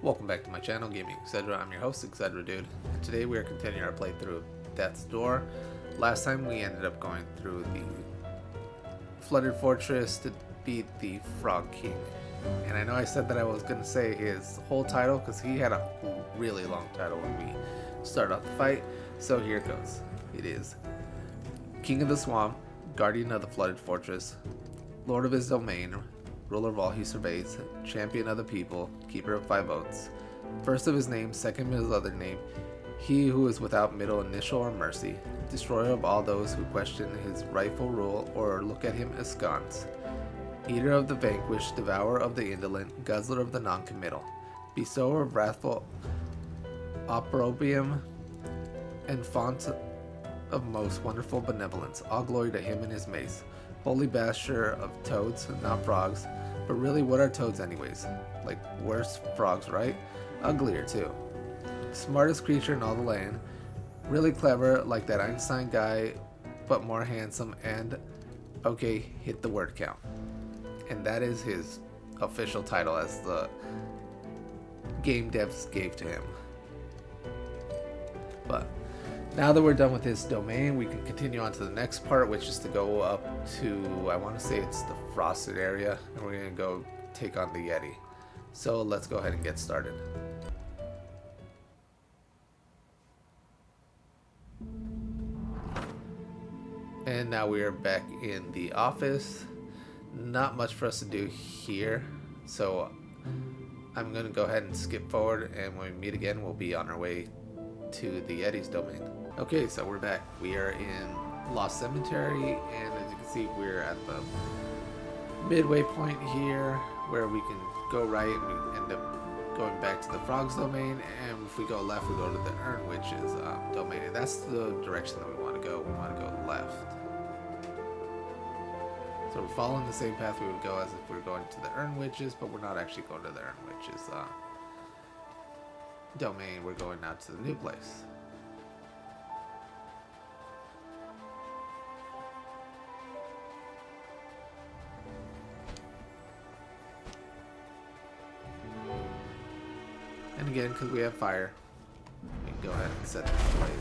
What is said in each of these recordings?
Welcome back to my channel, Gaming Etc. I'm your host, Etc. Dude, and today we are continuing our playthrough of Death's Door. Last time we ended up going through the Flooded Fortress to beat the Frog King. And I know I said that I was going to say his whole title because he had a really long title when we started off the fight. So here it goes. It is King of the Swamp, Guardian of the Flooded Fortress, Lord of his domain, ruler of all he surveys, champion of the people, keeper of 5 oaths, first of his name, second of his other name, he who is without middle initial or mercy, destroyer of all those who question his rightful rule or look at him askance, eater of the vanquished, devourer of the indolent, guzzler of the non-committal, bestower of wrathful opprobrium, and font of most wonderful benevolence, all glory to him and his mace, holy basher of toads, not frogs. But really, what are toads anyways? Like, worse frogs, right? Uglier too. Smartest creature in all the land. Really clever, like that Einstein guy, but more handsome. And, okay, hit the word count. And that is his official title as the game devs gave to him. But now that we're done with this domain, we can continue on to the next part, which is to go up to, I want to say it's the frosted area, and we're going to go take on the Yeti. So let's go ahead and get started. And now we are back in the office. Not much for us to do here, so I'm going to go ahead and skip forward, and when we meet again, we'll be on our way to the Yeti's domain. Okay, so we're back. We are in Lost Cemetery, and as you can see, we're at the midway point here, where we can go right, and we end up going back to the Frog's domain, and if we go left, we go to the Urn Witch's domain, and that's the direction that we want to go. We want to go left. So we're following the same path we would go as if we were going to the Urn Witches, but we're not actually going to the Urn Witches domain. We're going out to the new place. And again, because we have fire, we can go ahead and set this blaze.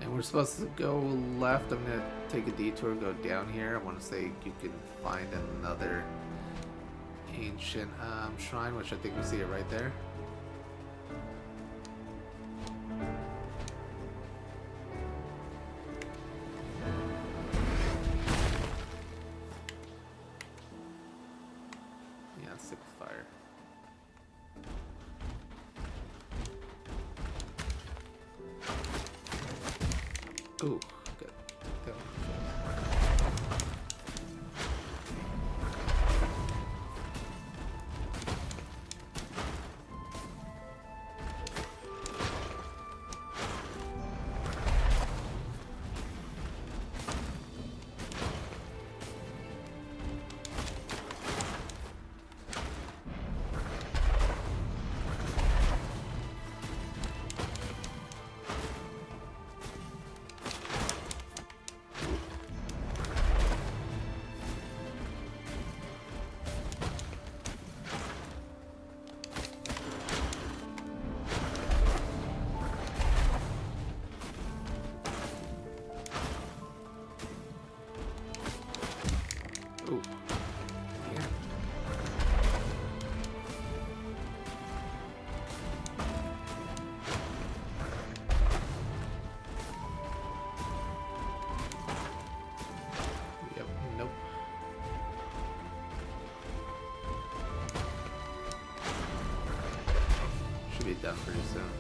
And we're supposed to go left. I'm going to take a detour, go down here. I want to say you can find another ancient shrine, which I think we see it right there. Stick with fire. Ooh, good. Ooh. Yeah. Yep, nope. Should be done pretty soon.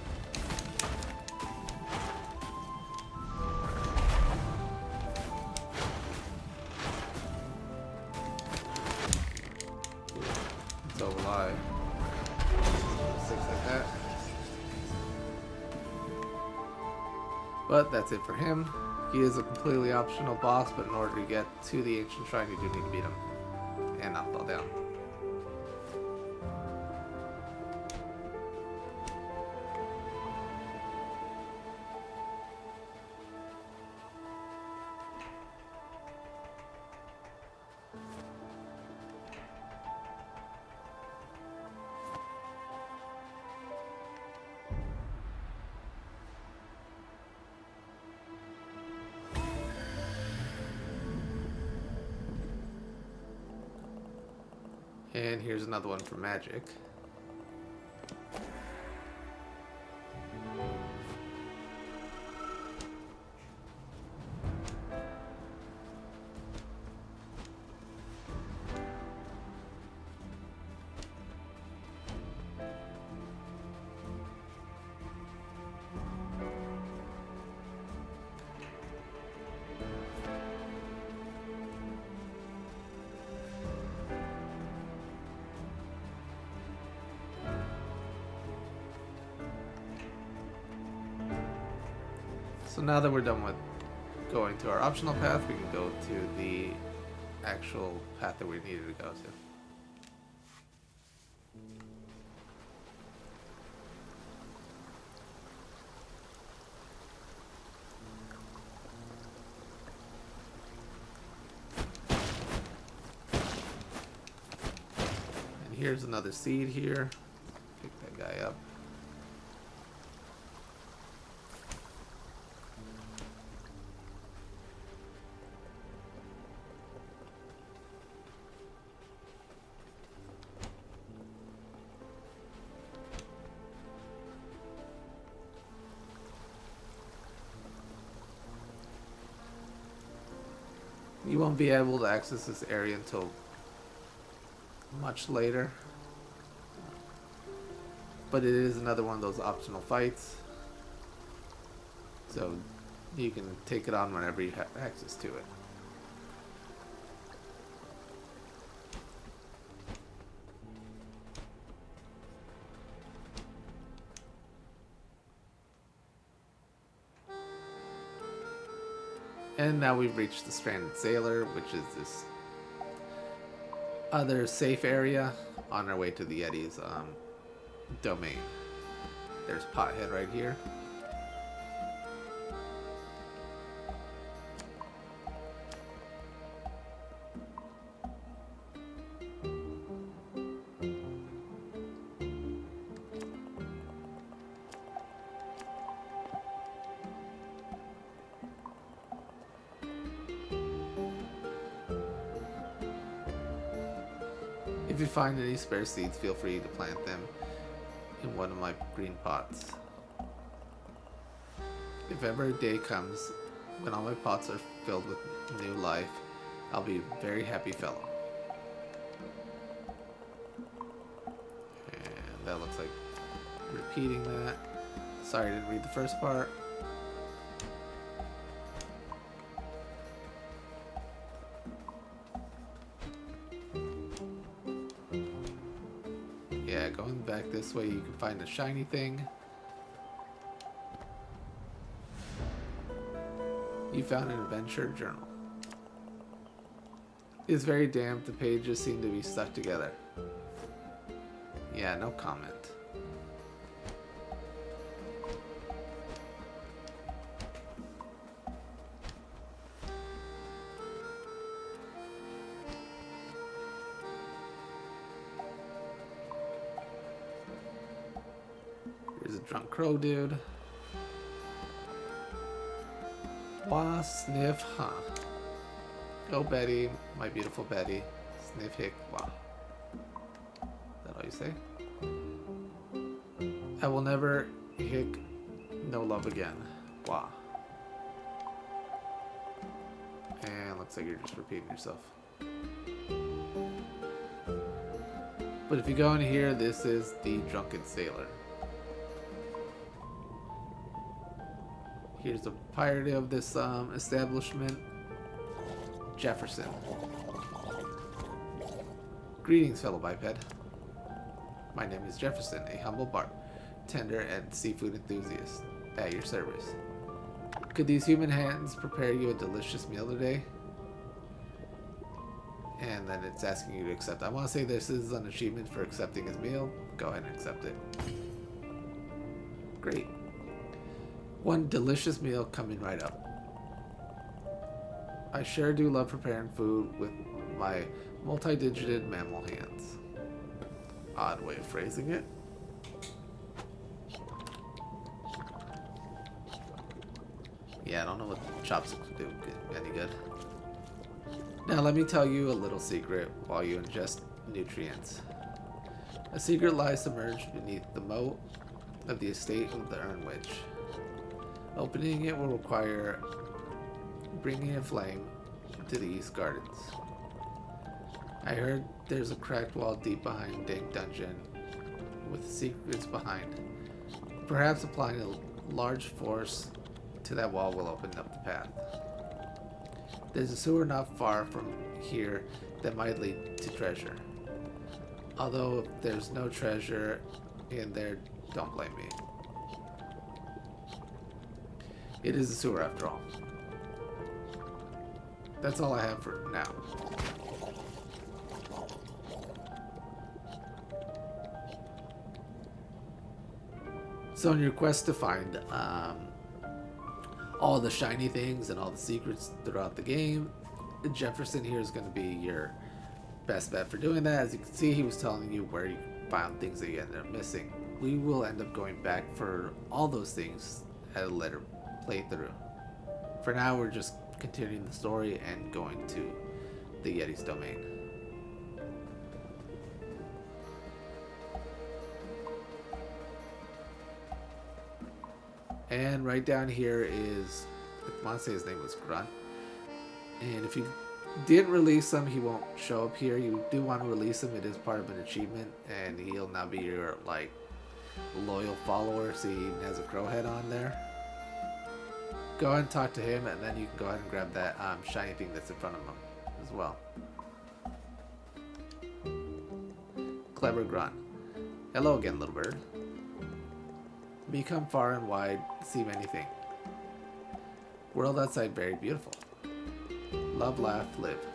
So will I. 6 like that. But that's it for him. He is a completely optional boss, but in order to get to the ancient shrine, you do need to beat him and not fall down. And here's another one for magic. So now that we're done with going to our optional path, we can go to the actual path that we needed to go to. And here's another seed here. Pick that guy up. You won't be able to access this area until much later, but it is another one of those optional fights, so you can take it on whenever you have access to it. And now we've reached the Stranded Sailor, which is this other safe area on our way to the Yeti's domain. There's Pothead right here. If you find any spare seeds, feel free to plant them in one of my green pots. If ever a day comes when all my pots are filled with new life, I'll be a very happy fellow. And that looks like repeating that. Sorry, I didn't read the first part. Yeah, going back this way, you can find a shiny thing. You found an adventure journal. It's very damp. The pages seem to be stuck together. Yeah, no comment. Here's a drunk crow dude. Wah, sniff, huh? Oh, Betty, my beautiful Betty. Sniff, hick, wah. Is that all you say? I will never hick no love again. Wah. And looks like you're just repeating yourself. But if you go in here, this is the Drunken Sailor. Here's the pirate of this establishment, Jefferson. Greetings, fellow biped. My name is Jefferson, a humble bartender and seafood enthusiast. At your service. Could these human hands prepare you a delicious meal today? And then it's asking you to accept. I want to say this is an achievement for accepting his meal. Go ahead and accept it. Great. One delicious meal coming right up. I sure do love preparing food with my multi-digited mammal hands. Odd way of phrasing it. Yeah, I don't know what chopsticks would do any good. Now let me tell you a little secret while you ingest nutrients. A secret lies submerged beneath the moat of the estate of the Urn Witch. Opening it will require bringing a flame to the East Gardens. I heard there's a cracked wall deep behind Dank Dungeon with secrets behind. Perhaps applying a large force to that wall will open up the path. There's a sewer not far from here that might lead to treasure. Although if there's no treasure in there, don't blame me. It is a sewer after all. That's all I have for now. So on your quest to find all the shiny things and all the secrets throughout the game, Jefferson here is going to be your best bet for doing that. As you can see, he was telling you where you found things that you ended up missing. We will end up going back for all those things at a later playthrough. For now, we're just continuing the story and going to the Yeti's domain. And right down here is, I want to say his name was Grunt. And if you didn't release him, he won't show up here. You do want to release him. It is part of an achievement, and he'll now be your like loyal follower. See, he even has a crow head on there. Go ahead and talk to him, and then you can go ahead and grab that shiny thing that's in front of him as well. Clever Grunt. Hello again, little bird. Become far and wide, see many things. World outside very beautiful. Love, laugh, live.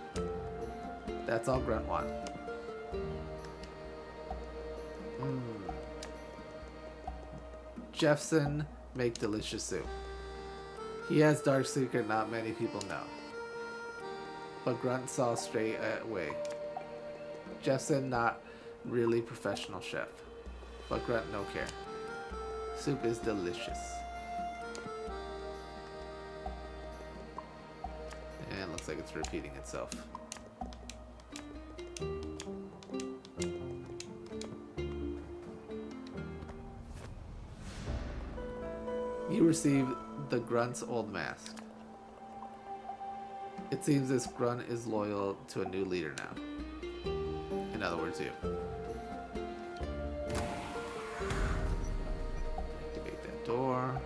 That's all Grunt want. Jeffson make delicious soup. He has dark secret not many people know. But Grunt saw straight away. Jeffson not really professional chef. But Grunt no care. Soup is delicious. And it looks like it's repeating itself. You receive the Grunt's old mask. It seems this Grunt is loyal to a new leader now. In other words, you. Activate that door.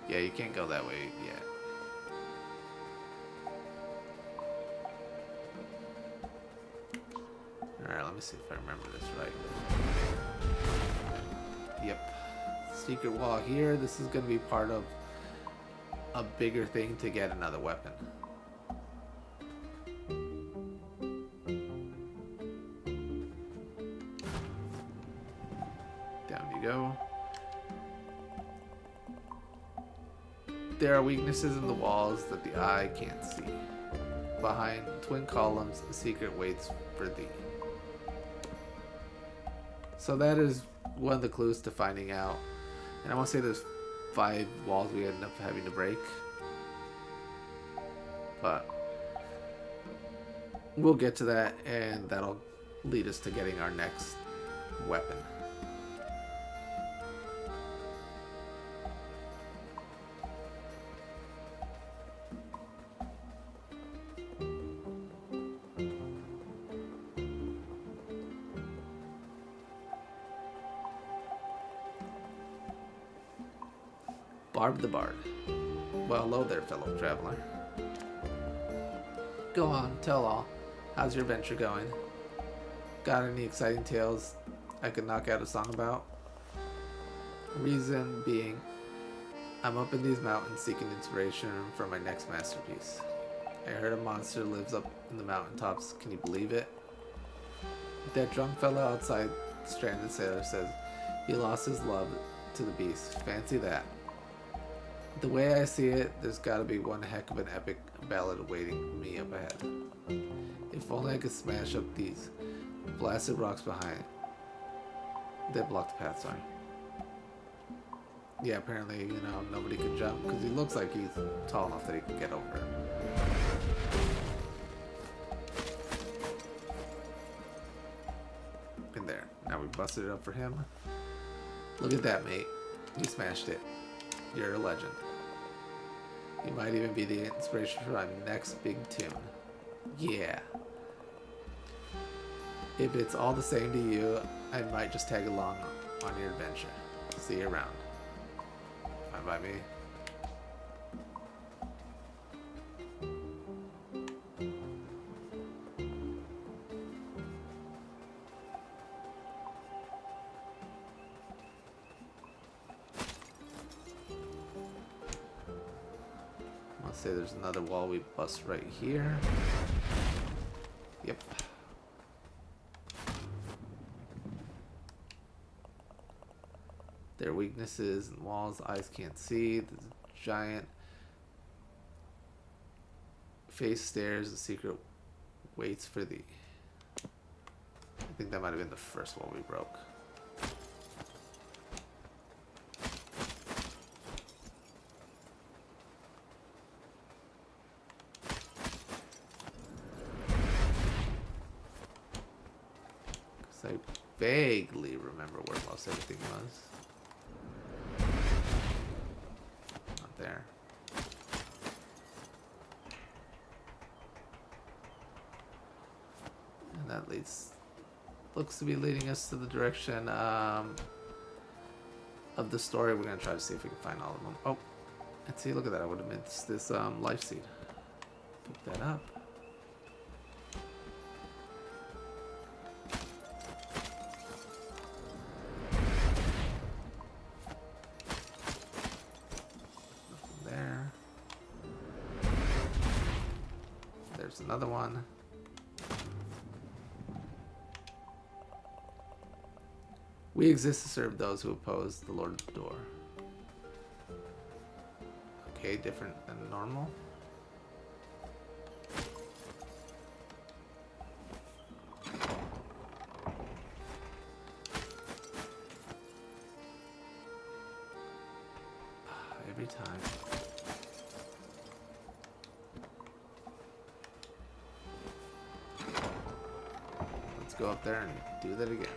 Yeah, you can't go that way yet. Alright, let me see if I remember this right. Yep. Secret wall here. This is going to be part of a bigger thing to get another weapon. Down you go. There are weaknesses in the walls that the eye can't see. Behind twin columns, a secret waits for thee. So that is one of the clues to finding out. And I want to say there's 5 walls we end up having to break. But we'll get to that, and that'll lead us to getting our next weapon. Barb the Bard. Well, hello there, fellow traveler. Go on, tell all. How's your venture going? Got any exciting tales I could knock out a song about? Reason being, I'm up in these mountains seeking inspiration for my next masterpiece. I heard a monster lives up in the mountaintops. Can you believe it? That drunk fellow outside Stranded Sailor says he lost his love to the beast. Fancy that. The way I see it, there's gotta be one heck of an epic ballad awaiting me up ahead. If only I could smash up these blasted rocks behind that block the path, sorry. Yeah, apparently, you know, nobody can jump because he looks like he's tall enough that he can get over it. In there. Now we busted it up for him. Look at that, mate. You smashed it. You're a legend. You might even be the inspiration for my next big tune. Yeah. If it's all the same to you, I might just tag along on your adventure. See you around. Fine by me. I'll say there's another wall we bust right here. Yep. Their weaknesses and walls eyes can't see. There's a giant face stares. The secret waits for thee. I think that might have been the first wall we broke. Because I vaguely remember where most everything was. There. And that looks to be leading us to the direction of the story. We're gonna try to see if we can find all of them. Oh, and see, look at that. I would have missed this life seed. Pick that up. There's another one. We exist to serve those who oppose the Lord of the Door. Okay, different than normal. Every time. Let's go up there and do that again.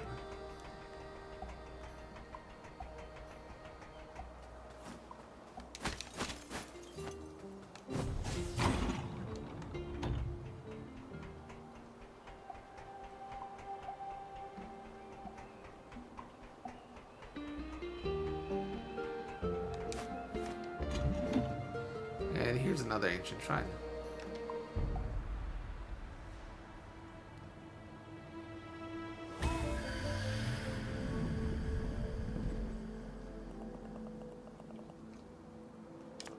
And here's another ancient shrine.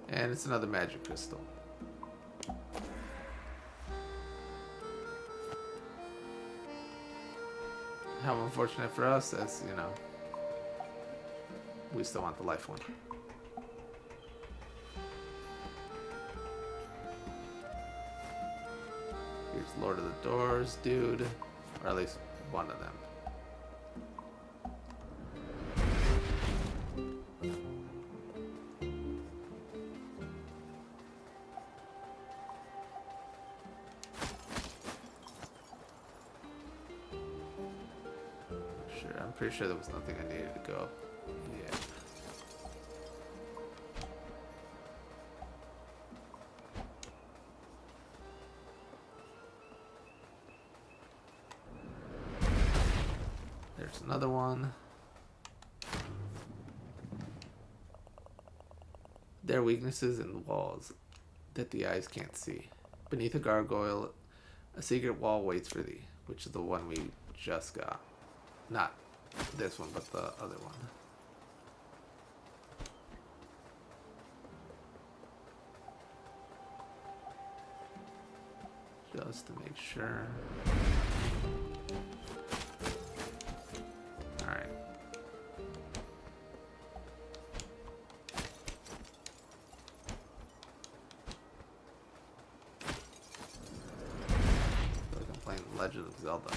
And it's another magic crystal. How unfortunate for us, as you know, we still want the life one. Here's Lord of the Doors, dude, or at least one of them. I'm pretty sure there was nothing I needed to go up yet. There's another one. There are weaknesses in the walls that the eyes can't see. Beneath a gargoyle, a secret wall waits for thee, which is the one we just got. Not this one, but the other one. Just to make sure. Alright. I feel like I'm playing Legend of Zelda.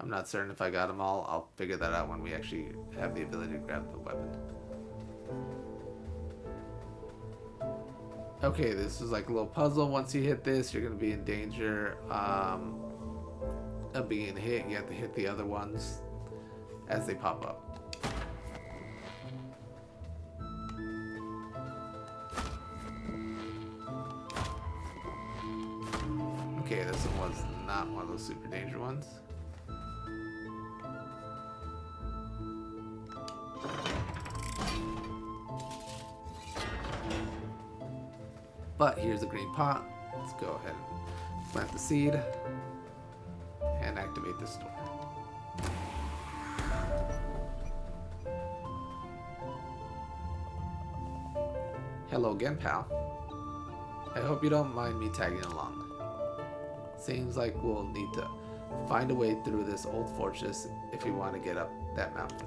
I'm not certain if I got them all. I'll figure that out when we actually have the ability to grab the weapon. Okay, this is like a little puzzle. Once you hit this, you're going to be in danger of being hit. You have to hit the other ones as they pop up. Okay, this one was not one of those super danger ones. But here's a green pot. Let's go ahead and plant the seed and activate this door. Hello again, pal. I hope you don't mind me tagging along. Seems like we'll need to find a way through this old fortress if we want to get up that mountain.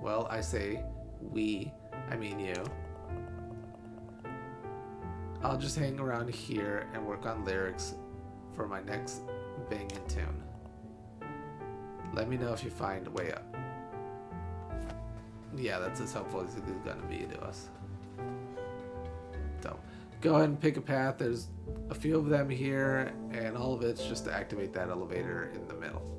Well, I say we, I mean you. I'll just hang around here and work on lyrics for my next banging tune. Let me know if you find a way up. Yeah, that's as helpful as it's gonna be to us. So, go ahead and pick a path. There's a few of them here, and all of it's just to activate that elevator in the middle.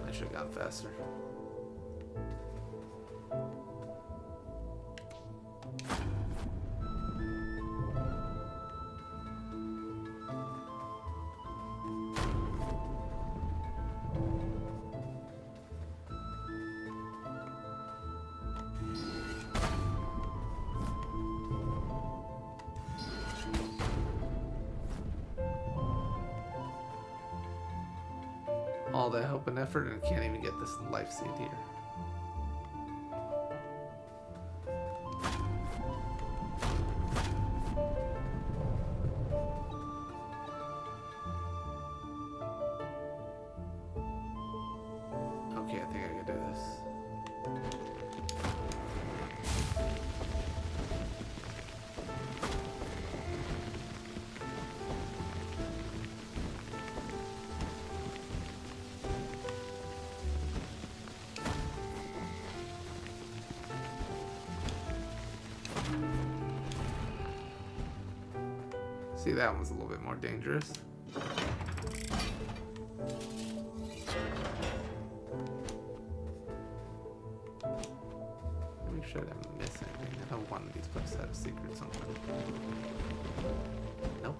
I should have gone faster. All that hope and effort, and can't even get this life seed here. Okay, I think I can do this. See, that one's a little bit more dangerous. Make sure I didn't miss anything. I know one of these places had a secret somewhere. Nope.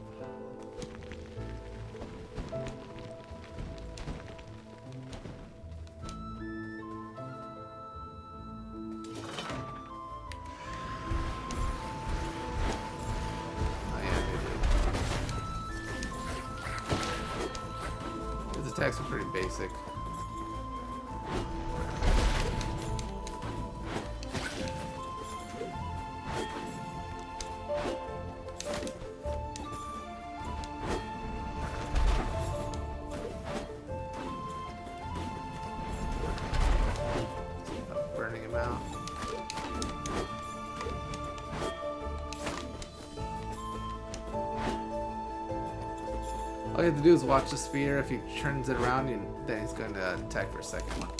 Attacks are pretty basic. Burning him out. All you have to do is watch the spear. If he turns it around, then he's going to attack for a second one.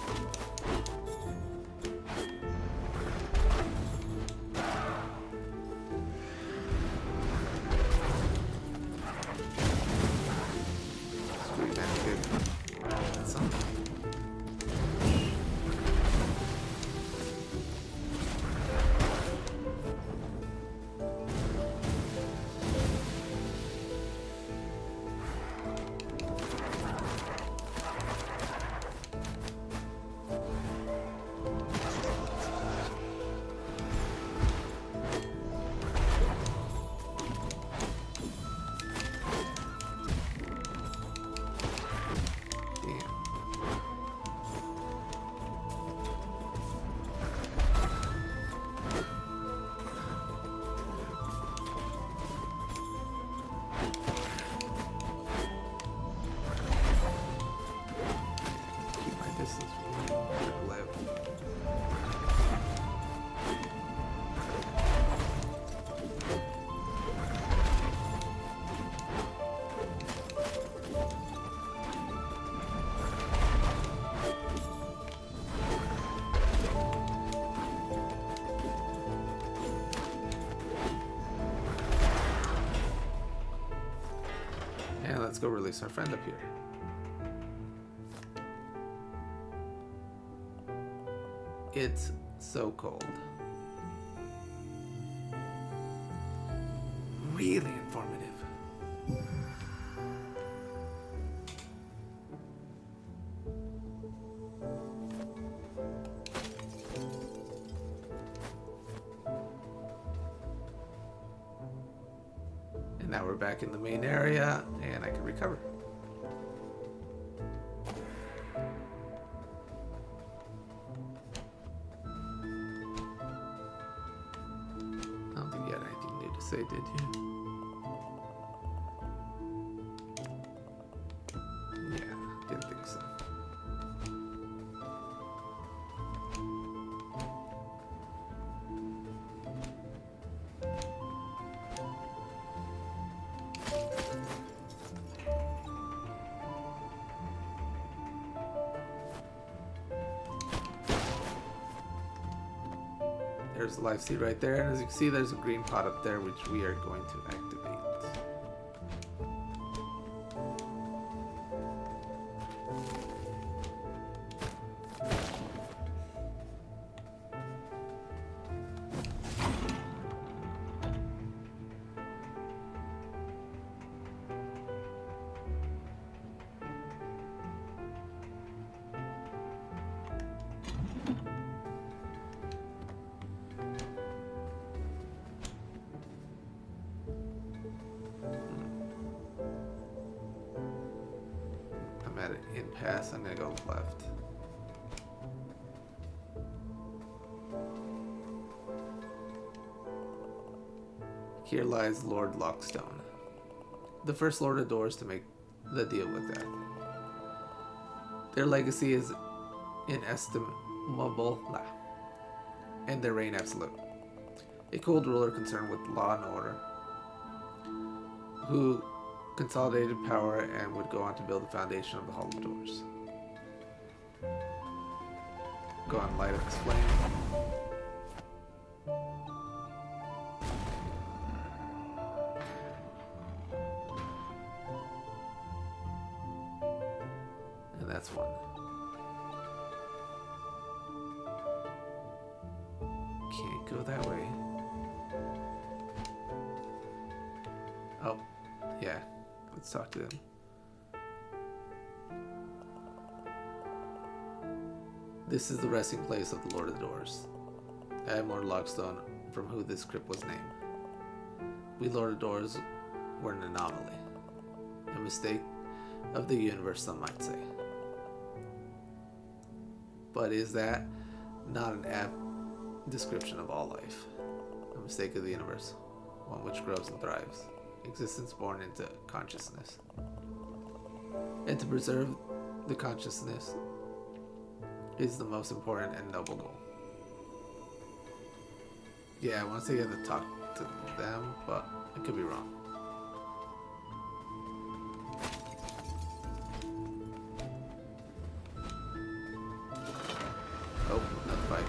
Squid, that's good. That's something. let's go release our friend up here. It's so cold. Really informative. And now we're back in the main area, and I can recover. I don't think you had anything new to say, did you? Yeah, didn't think so. There's the life seed right there, and as you can see, there's a green pot up there, which we are going to activate. At an impasse, I'm gonna go left. Here lies Lord Lockstone, the first Lord of Doors to make the deal with death. Their legacy is inestimable, and their reign absolute. A cold ruler concerned with law and order, who consolidated power and would go on to build the foundation of the Hall of Doors. Go on, light up this flame. And that's one. Can't go that way. Oh, yeah. Let's talk to them. This is the resting place of the Lord of the Doors. I am Lord Lockstone, from who this crypt was named. We Lord of Doors were an anomaly. A mistake of the universe, some might say. But is that not an apt description of all life? A mistake of the universe, one which grows and thrives. Existence born into consciousness. And to preserve the consciousness is the most important and noble goal. Yeah, I want to say you have to talk to them, but I could be wrong. Oh, another fight.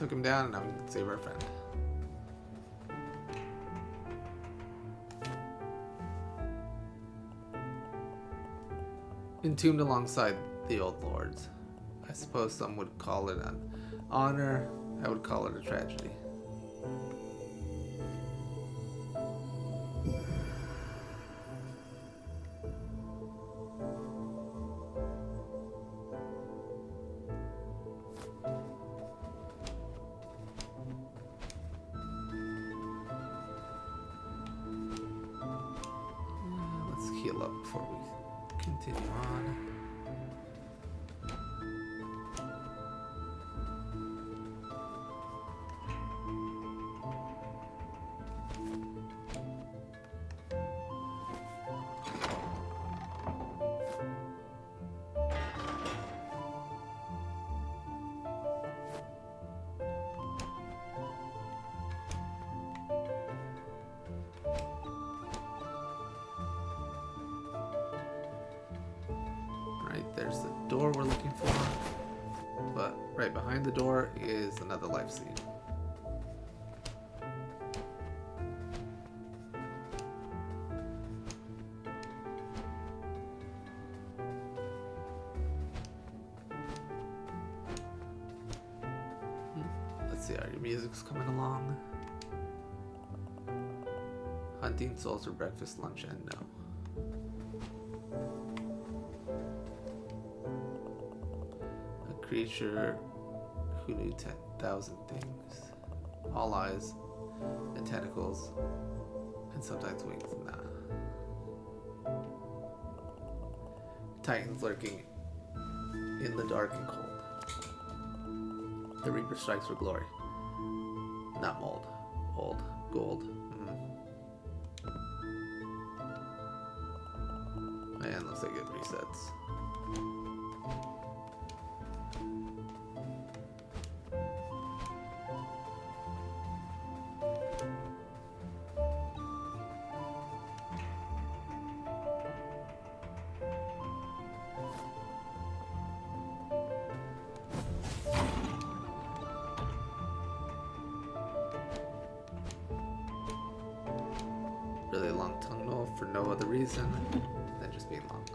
took him down, and now we can save our friend. Entombed alongside the old lords. I suppose some would call it an honor. I would call it a tragedy. Let's heal up before we continue on. There's the door we're looking for, but right behind the door is another life seed. Let's see, are your music's coming along? Hunting souls for breakfast, lunch, and no. Creature who knew 10,000 things, all eyes and tentacles, and sometimes wings. Nah. Titans lurking in the dark and cold. The Reaper strikes for glory. Not mold. Old. Gold. Man, looks like it resets. Really long tunnel for no other reason than just being long.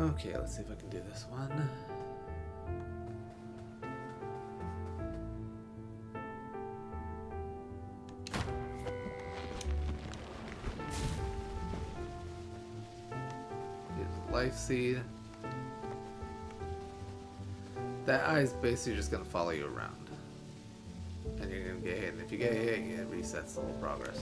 Okay, let's see if I can do this one. Here's a life seed. That eye is basically just going to follow you around. And you're going to get hit. And if you get hit, it resets the whole progress.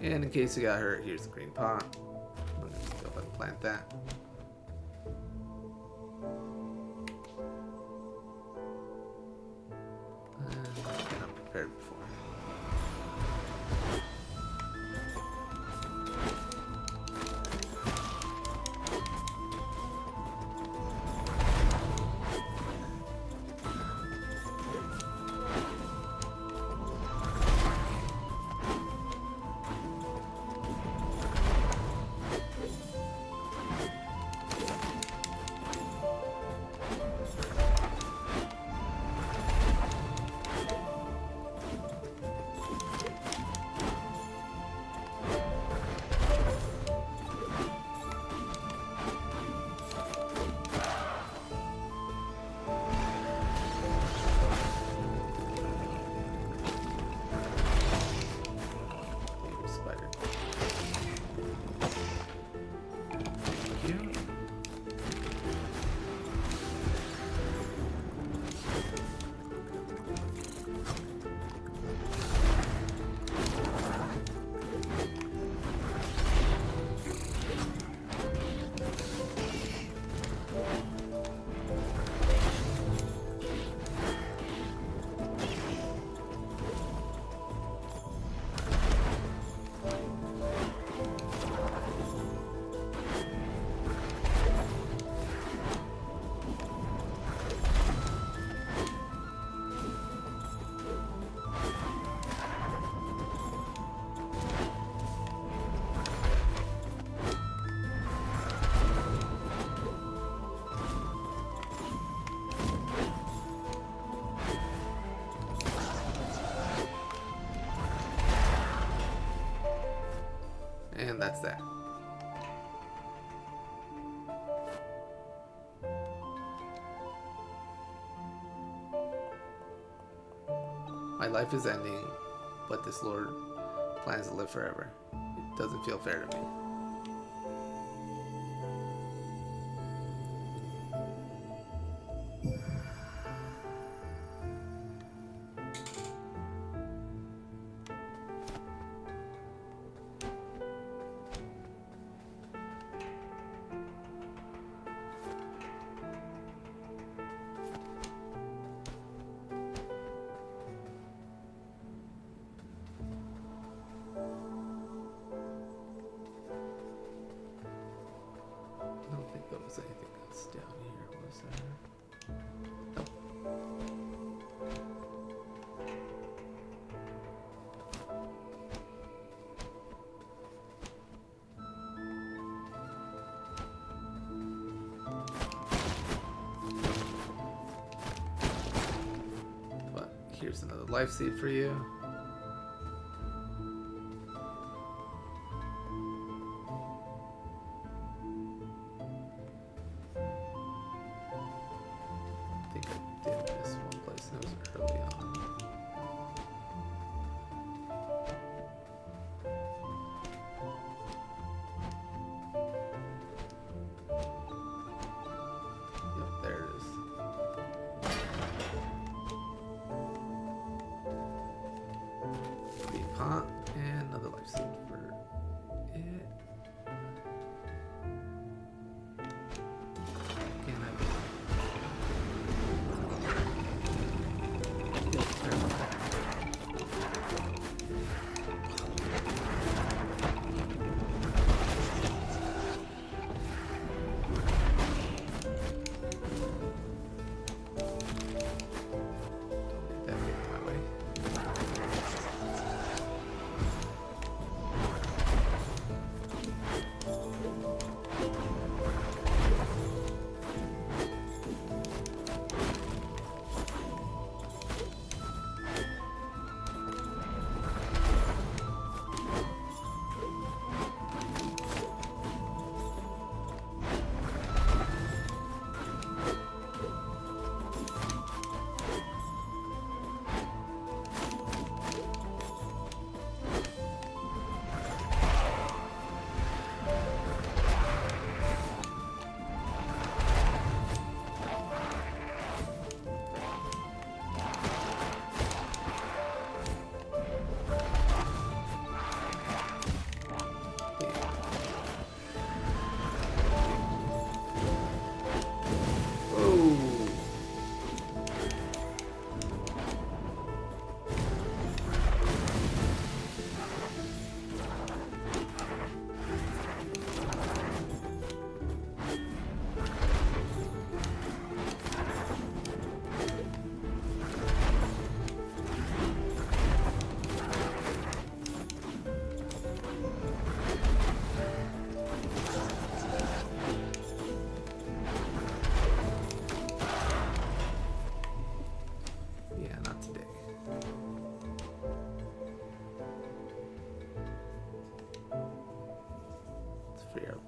And in case you got hurt, here's the green pot. I'm gonna just go ahead and plant that. And I'm prepared before. And that's that. My life is ending, but this Lord plans to live forever. It doesn't feel fair to me. I don't think there was anything else down here, was there? Nope. But here's another life seed for you. And another life seed for it. Can I? Don't let that get in my way.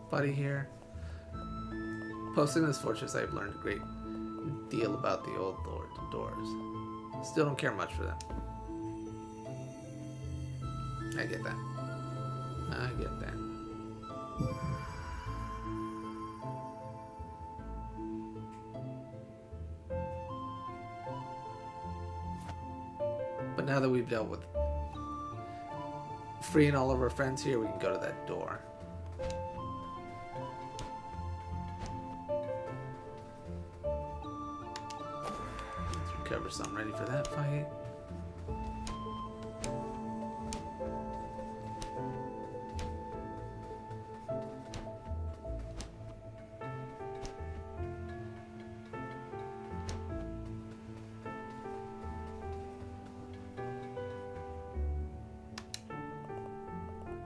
Buddy here. Posting this fortress, I've learned a great deal about the old doors. Still don't care much for them. I get that. I get that. But now that we've dealt with freeing all of our friends here, we can go to that door. Recover some, ready for that fight.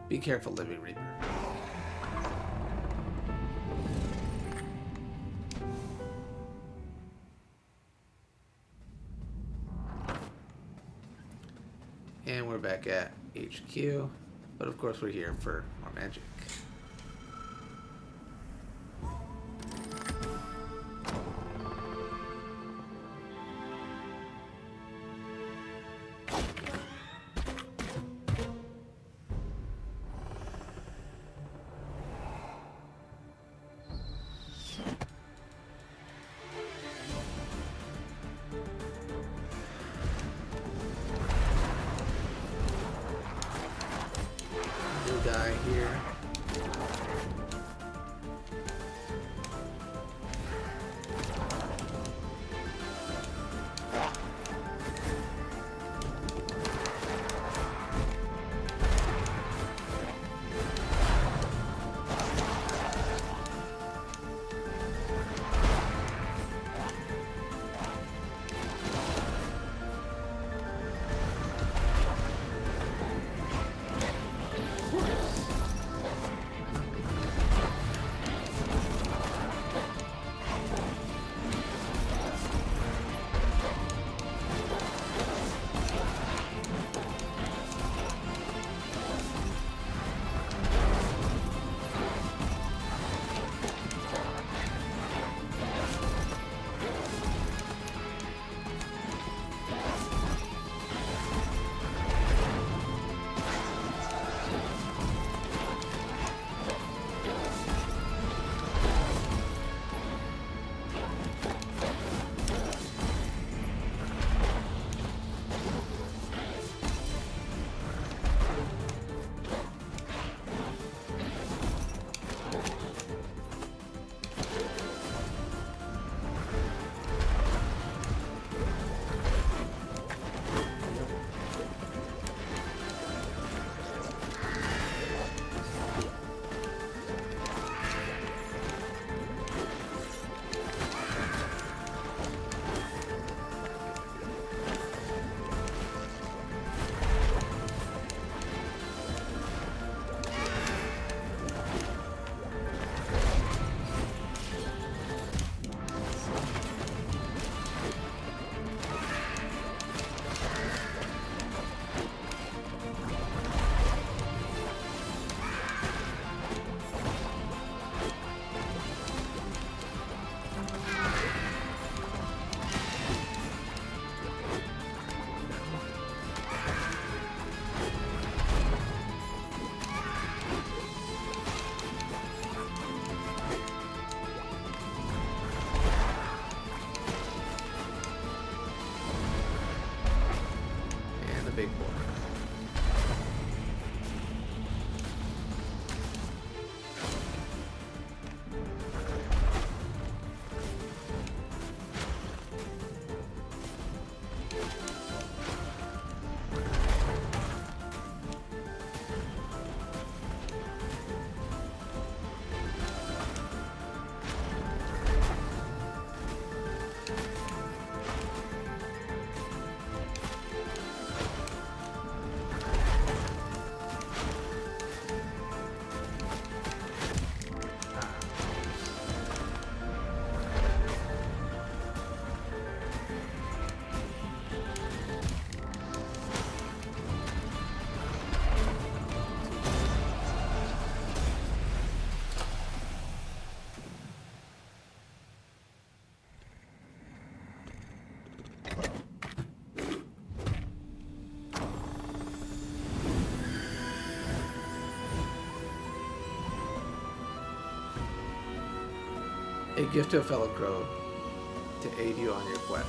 Be careful, Living Reaper. And we're back at HQ, but of course we're here for more magic. Guy here. A gift to a fellow crow to aid you on your quest.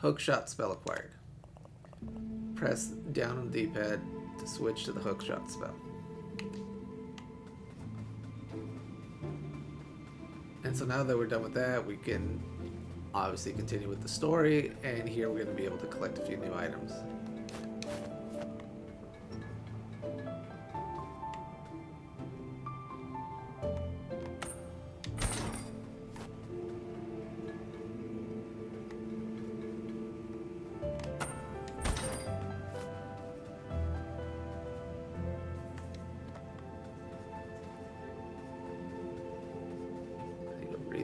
Hookshot spell acquired. Press down on the D-pad to switch to the Hookshot spell. And so now that we're done with that, we can obviously continue with the story, and here we're going to be able to collect a few new items.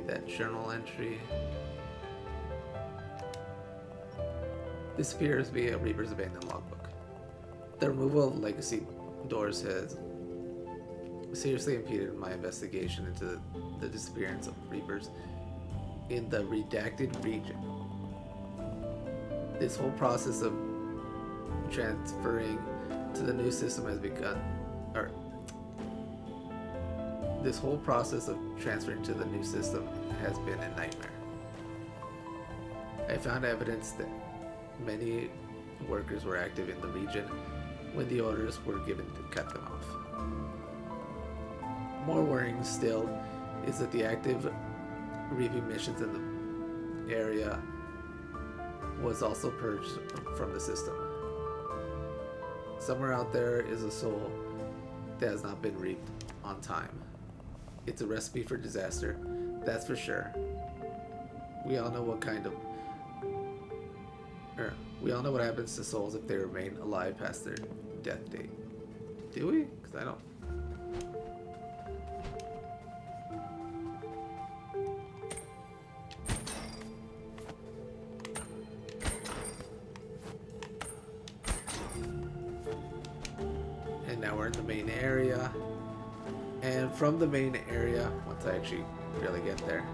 That journal entry. This appears to be a Reaper's Abandoned logbook. The removal of legacy doors has seriously impeded my investigation into the disappearance of Reapers in the redacted region. This whole process of transferring to the new system has begun, this whole process of transferring to the new system has been a nightmare. I found evidence that many workers were active in the region when the orders were given to cut them off. More worrying still is that the active reaping missions in the area was also purged from the system. Somewhere out there is a soul that has not been reaped on time. It's a recipe for disaster, that's for sure. We all know what happens to souls if they remain alive past their death date. Do we? Because I don't. And now we're in the main area. And from the main area, once I actually really get there,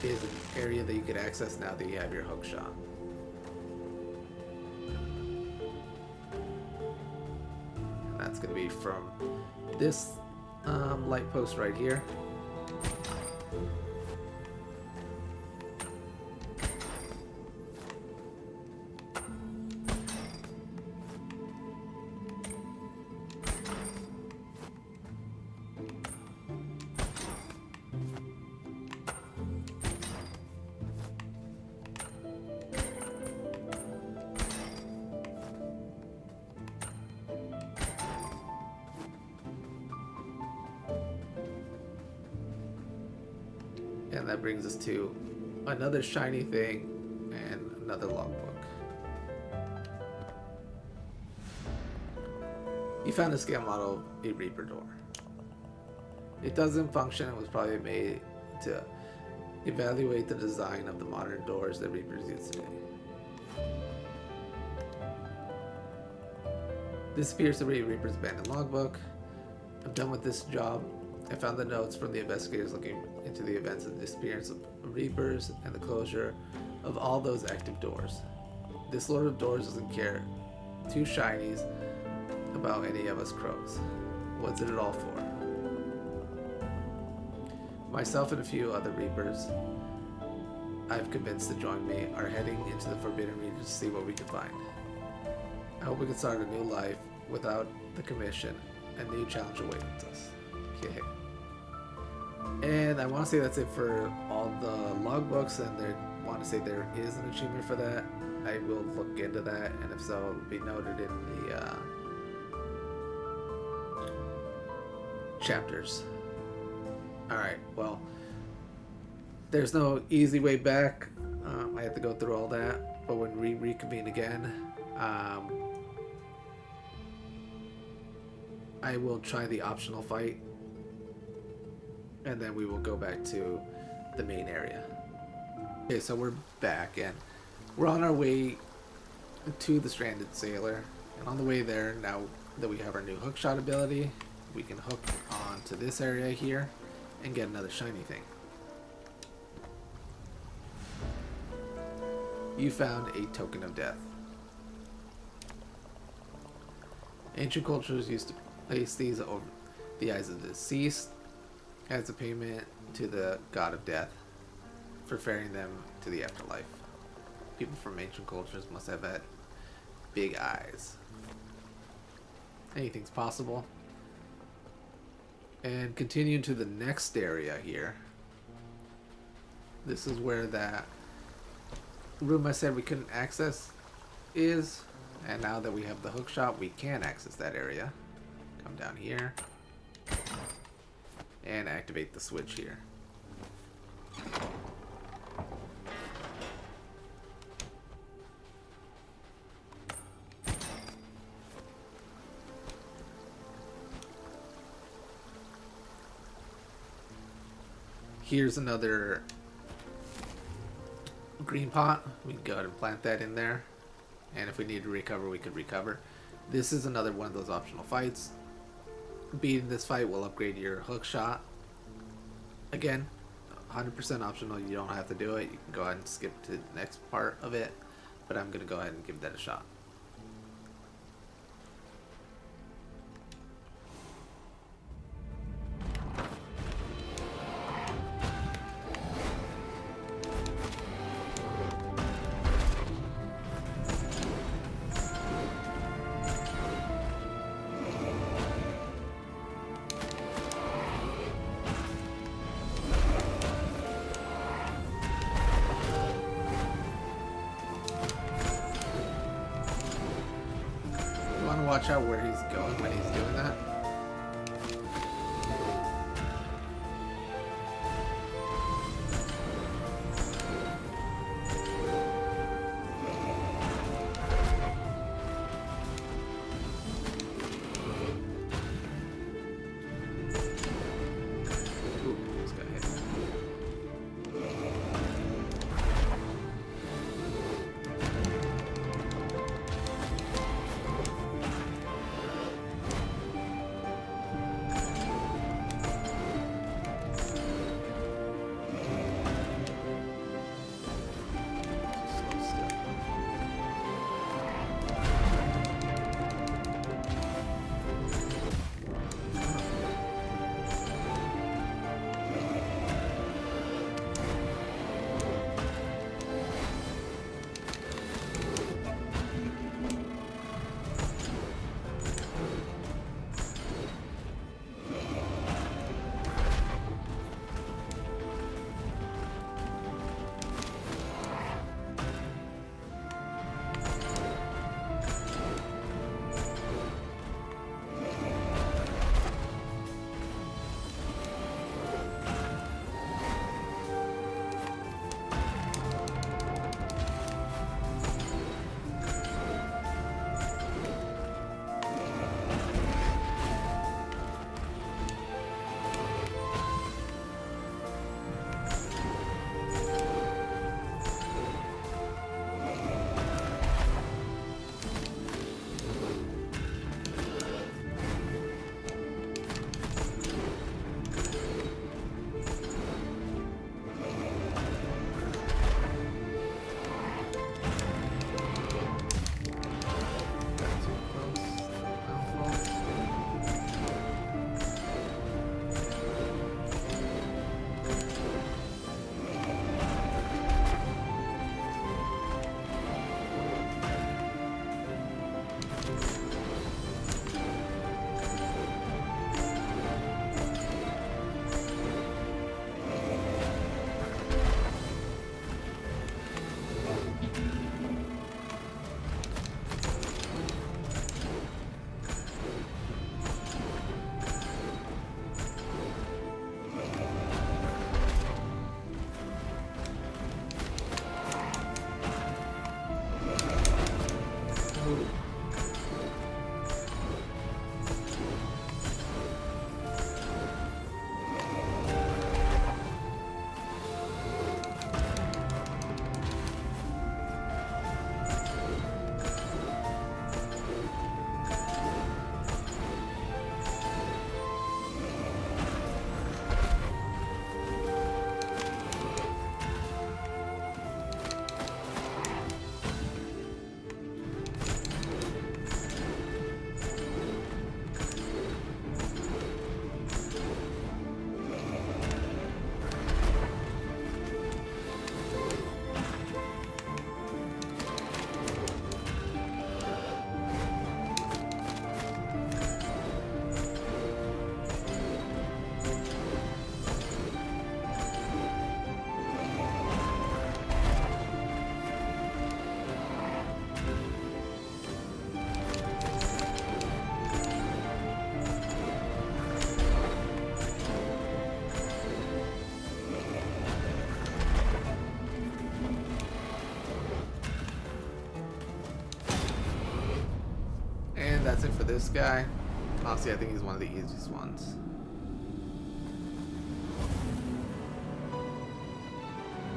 is an area that you can access now that you have your Hookshot. And that's going to be from this light post right here. And that brings us to another shiny thing and another logbook. You found a scale model of a Reaper door. It doesn't function and was probably made to evaluate the design of the modern doors that Reapers use today. This appears to be Reaper's Abandoned logbook. I'm done with this job. I found the notes from the investigators looking into the events of the disappearance of Reapers and the closure of all those active doors. This Lord of Doors doesn't care two shinies about any of us crows. What's it all for? Myself and a few other Reapers I've convinced to join me are heading into the Forbidden Region to see what we can find. I hope we can start a new life without the commission. A new challenge awaits us. Okay. And I want to say that's it for all the logbooks, and I want to say there is an achievement for that. I will look into that, and if so, it'll be noted in the chapters. Alright, well, there's no easy way back. I have to go through all that, but when we reconvene again, I will try the optional fight, and then we will go back to the main area. Okay, so we're back, and we're on our way to the Stranded Sailor, and on the way there, now that we have our new Hookshot ability, we can hook onto this area here and get another shiny thing. You found a token of death. Ancient cultures used to place these over the eyes of the deceased as a payment to the god of death for ferrying them to the afterlife. People from ancient cultures must have had big eyes. Anything's possible. And continuing to the next area here. This is where that room I said we couldn't access is. And now that we have the hookshot, we can access that area. Come down here. And activate the switch here. Here's another green pot. We can go ahead and plant that in there. And if we need to recover, we could recover. This is another one of those optional fights. Beating this fight will upgrade your hookshot. Again, 100% optional. You don't have to do it. You can go ahead and skip to the next part of it. But I'm going to go ahead and give that a shot. Watch out where he's going when he's doing that. Ooh, this guy hit me. that's it for this guy. Honestly, I think he's one of the easiest ones.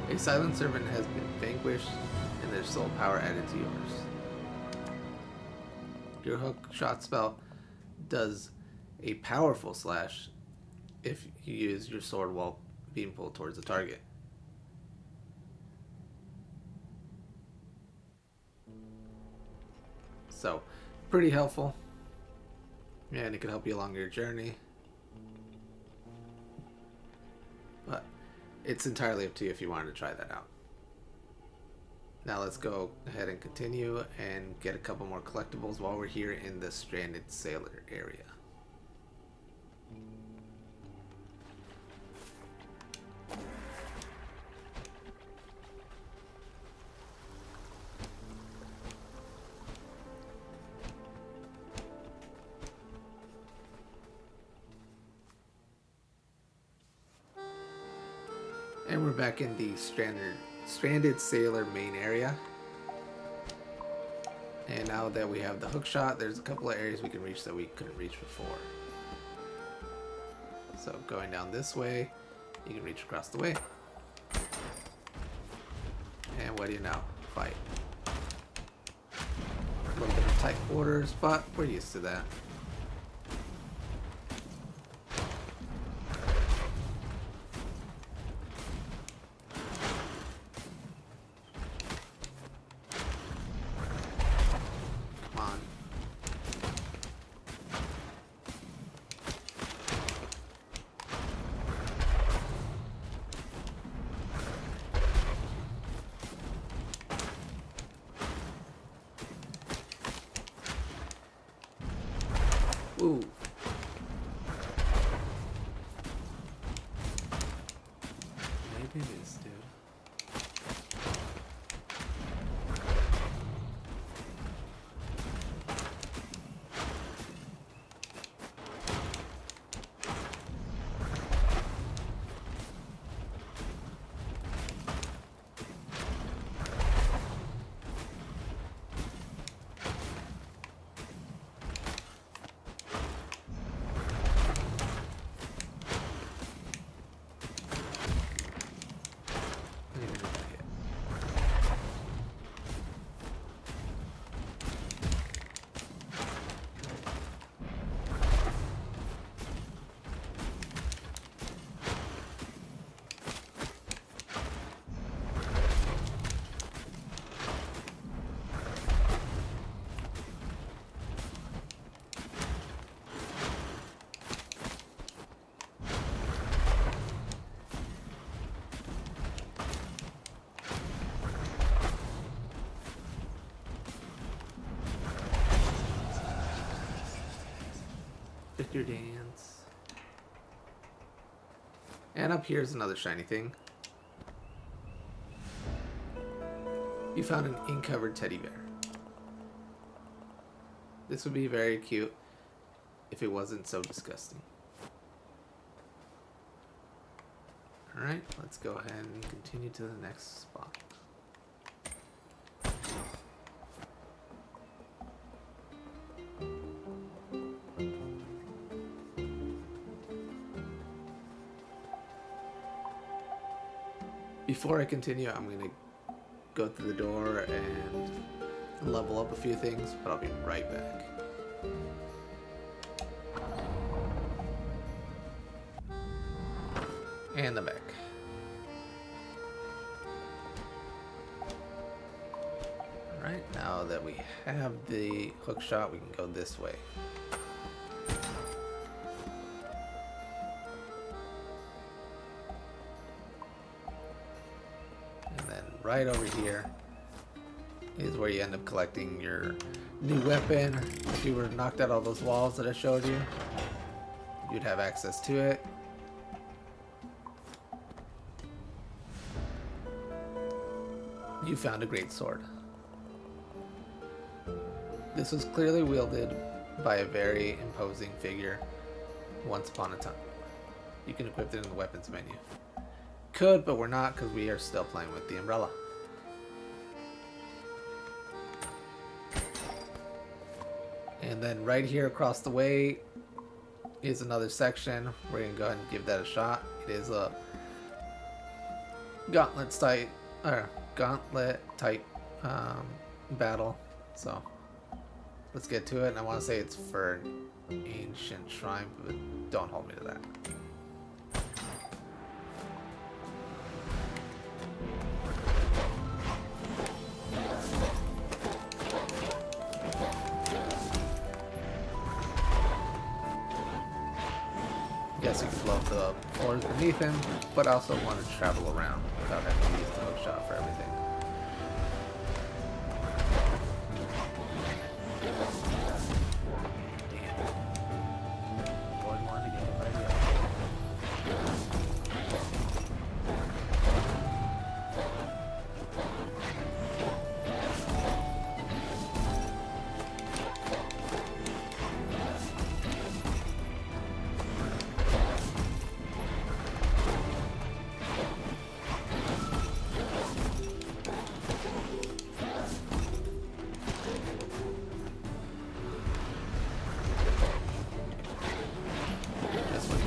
A silent servant has been vanquished and their soul power added to yours. Your Hookshot spell does a powerful slash if you use your sword while being pulled towards the target. So, pretty helpful. And it can help you along your journey. But it's entirely up to you if you wanted to try that out. Now let's go ahead and continue and get a couple more collectibles while we're here in the Stranded Sailor area. And we're back in the Stranded Sailor main area. And now that we have the Hookshot, there's a couple of areas we can reach that we couldn't reach before. So going down this way, you can reach across the way. And what do you know? Fight. A little bit of tight quarters, but we're used to that. Ooh. Maybe it is, dude. Victor Dance. And up here's another shiny thing. You found an ink-covered teddy bear. This would be very cute if it wasn't so disgusting. Alright, let's go ahead and continue to the next spot. Before I continue, I'm going to go through the door and level up a few things, but I'll be right back. And I'm back. Alright, now that we have the Hookshot, we can go this way. Right over here is where you end up collecting your new weapon. If you were to knock out all those walls that I showed you, you'd have access to it. You found a Greatsword. This was clearly wielded by a very imposing figure once upon a time. You can equip it in the weapons menu. Could, but we're not because we are still playing with the umbrella. And then right here across the way is another section. We're gonna go ahead and give that a shot. It is a gauntlet type battle. So let's get to it. And I want to say it's for an ancient shrine, but don't hold me to that. Yes, you can blow up the floors beneath him, but I also want to travel around without having to use the hookshot for everything.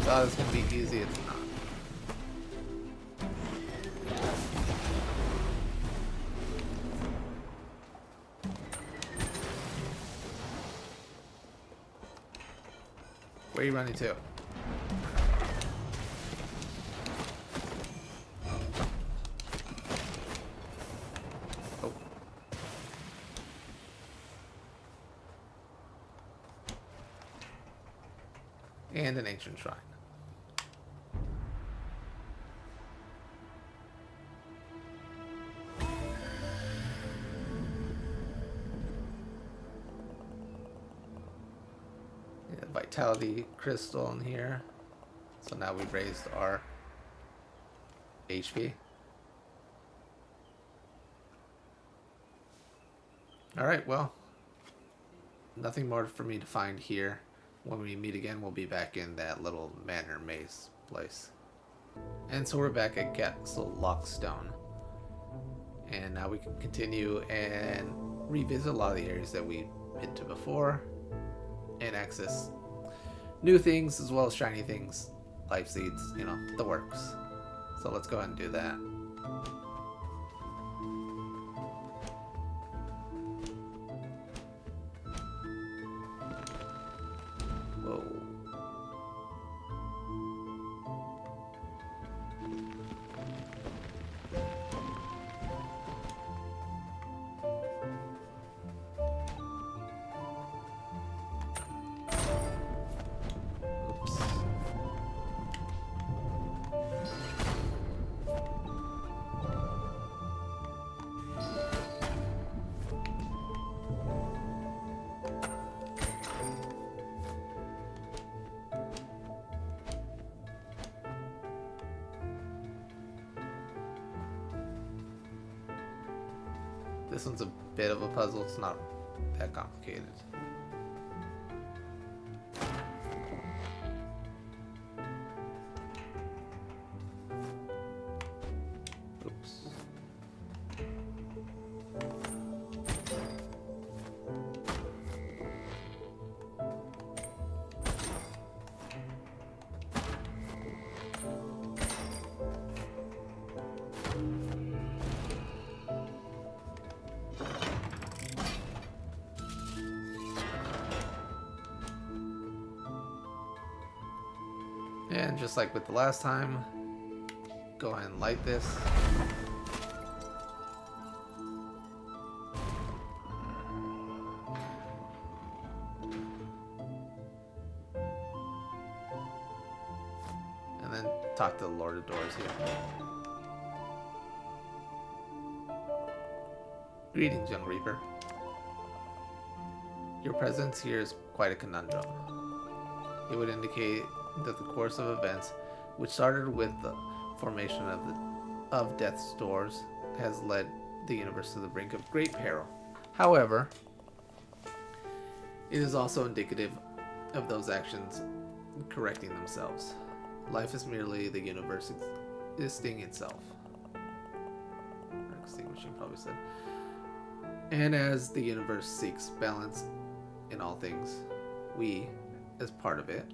Thought it was gonna be easy, it's not. Where are you running to? Oh. And an ancient shrine. Vitality crystal in here, so now we've raised our HP. Alright, well, nothing more for me to find here. When we meet again, we'll be back in that little manor maze place. And so we're back at Castle Lockstone, and now we can continue and revisit a lot of the areas that we've been to before and access new things as well as shiny things, life seeds, you know, the works. So let's go ahead and do that. Whoa. This one's a bit of a puzzle, it's not that complicated. Oops. And just like with the last time, go ahead and light this. And then talk to the Lord of Doors here. Greetings, young Reaper. Your presence here is quite a conundrum. It would indicate that the course of events, which started with the formation of deathsdoors, has led the universe to the brink of great peril. However, it is also indicative of those actions correcting themselves. Life is merely the universe existing itself. Or extinguishing, probably said. And as the universe seeks balance in all things. We, as part of it,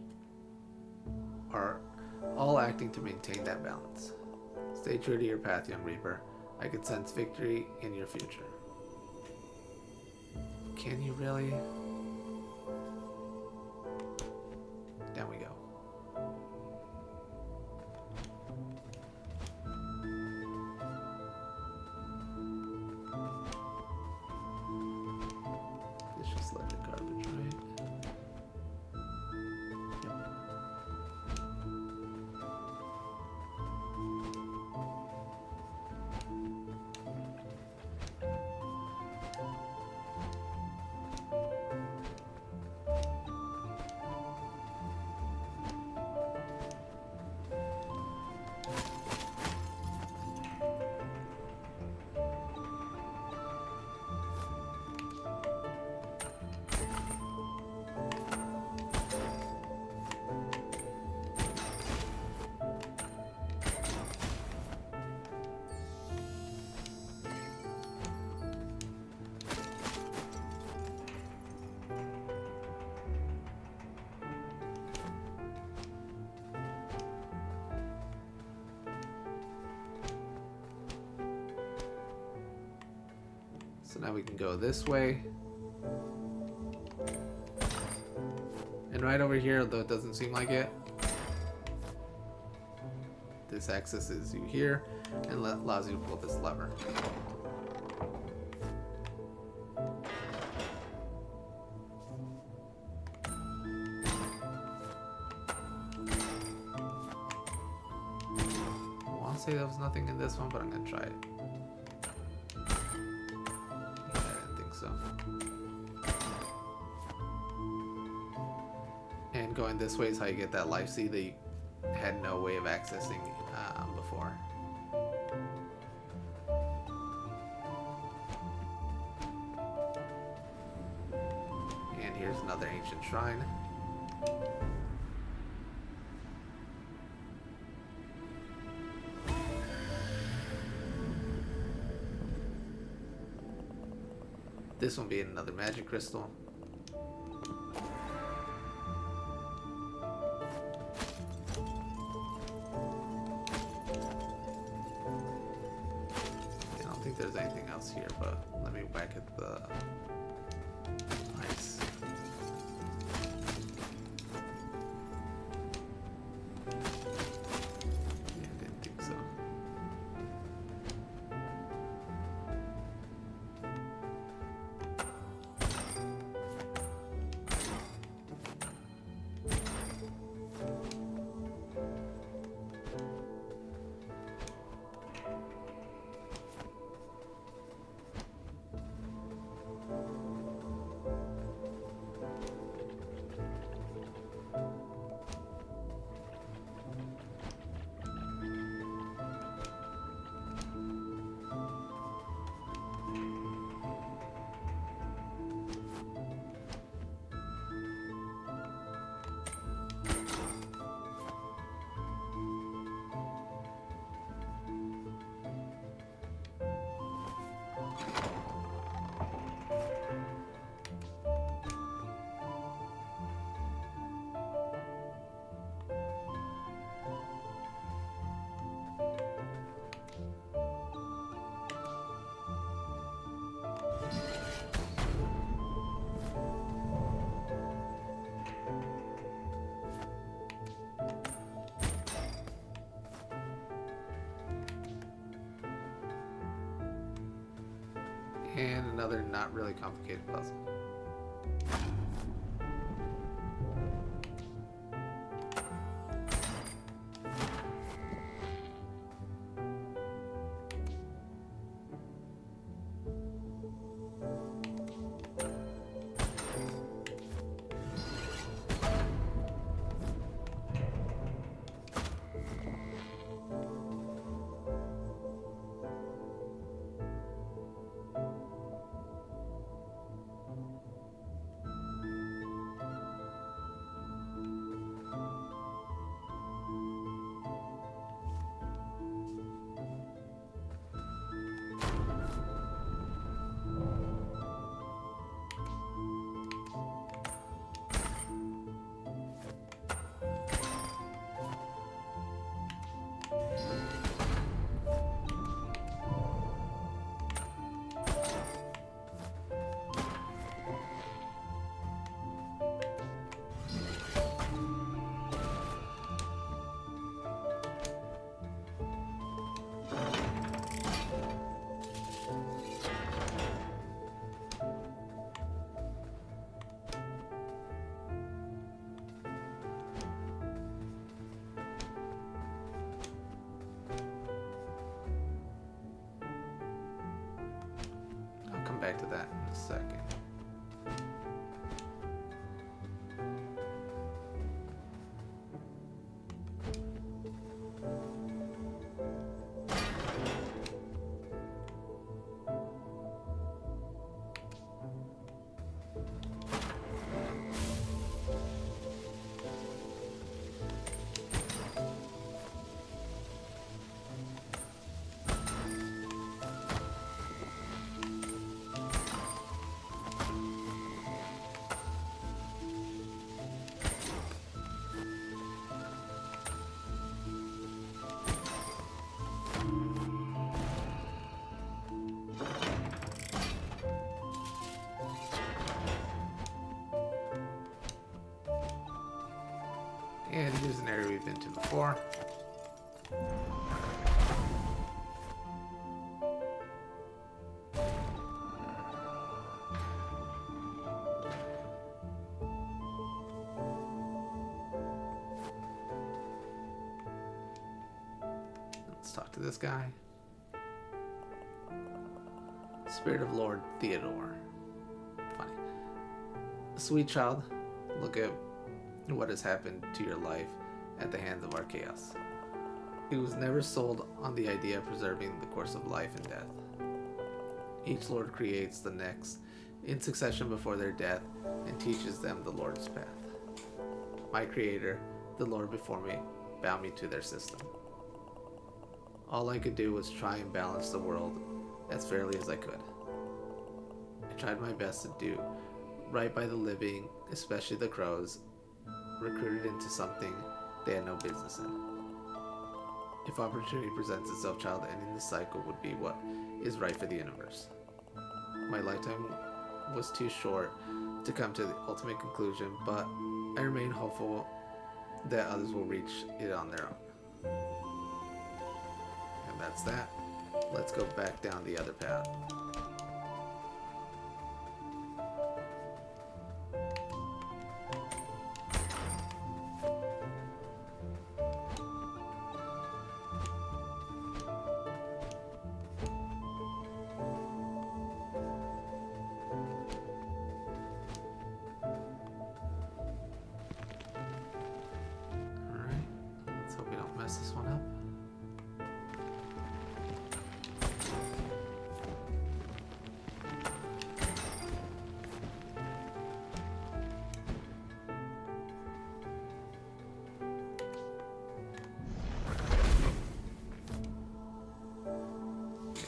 are all acting to maintain that balance. Stay true to your path, young Reaper. I could sense victory in your future. Can you really? Down we go. It's just like the garbage, right? Yep. So now we can go this way. And right over here, though it doesn't seem like it, this accesses you here and allows you to pull this lever. I want to say there was nothing in this one, but I'm going to try it. So. And going this way is how you get that life seed that you had no way of accessing before. And here's another ancient shrine. This one being another magic crystal. I don't think there's anything else here, but let me whack at the ice. Yeah, I didn't think so. And another not really complicated puzzle. to that in a second. And here's an area we've been to before. Let's talk to this guy. Spirit of Lord Theodore. Funny. Sweet child, look at what has happened to your life at the hands of our chaos. It was never sold on the idea of preserving the course of life and death. Each lord creates the next in succession before their death and teaches them the Lord's path. My creator, the Lord before me, bound me to their system. All I could do was try and balance the world as fairly as I could. I tried my best to do right by the living, especially the crows, recruited into something they had no business in. If opportunity presents itself, child, ending the cycle would be what is right for the universe. My lifetime was too short to come to the ultimate conclusion, but I remain hopeful that others will reach it on their own. And that's that. Let's go back down the other path. This one up.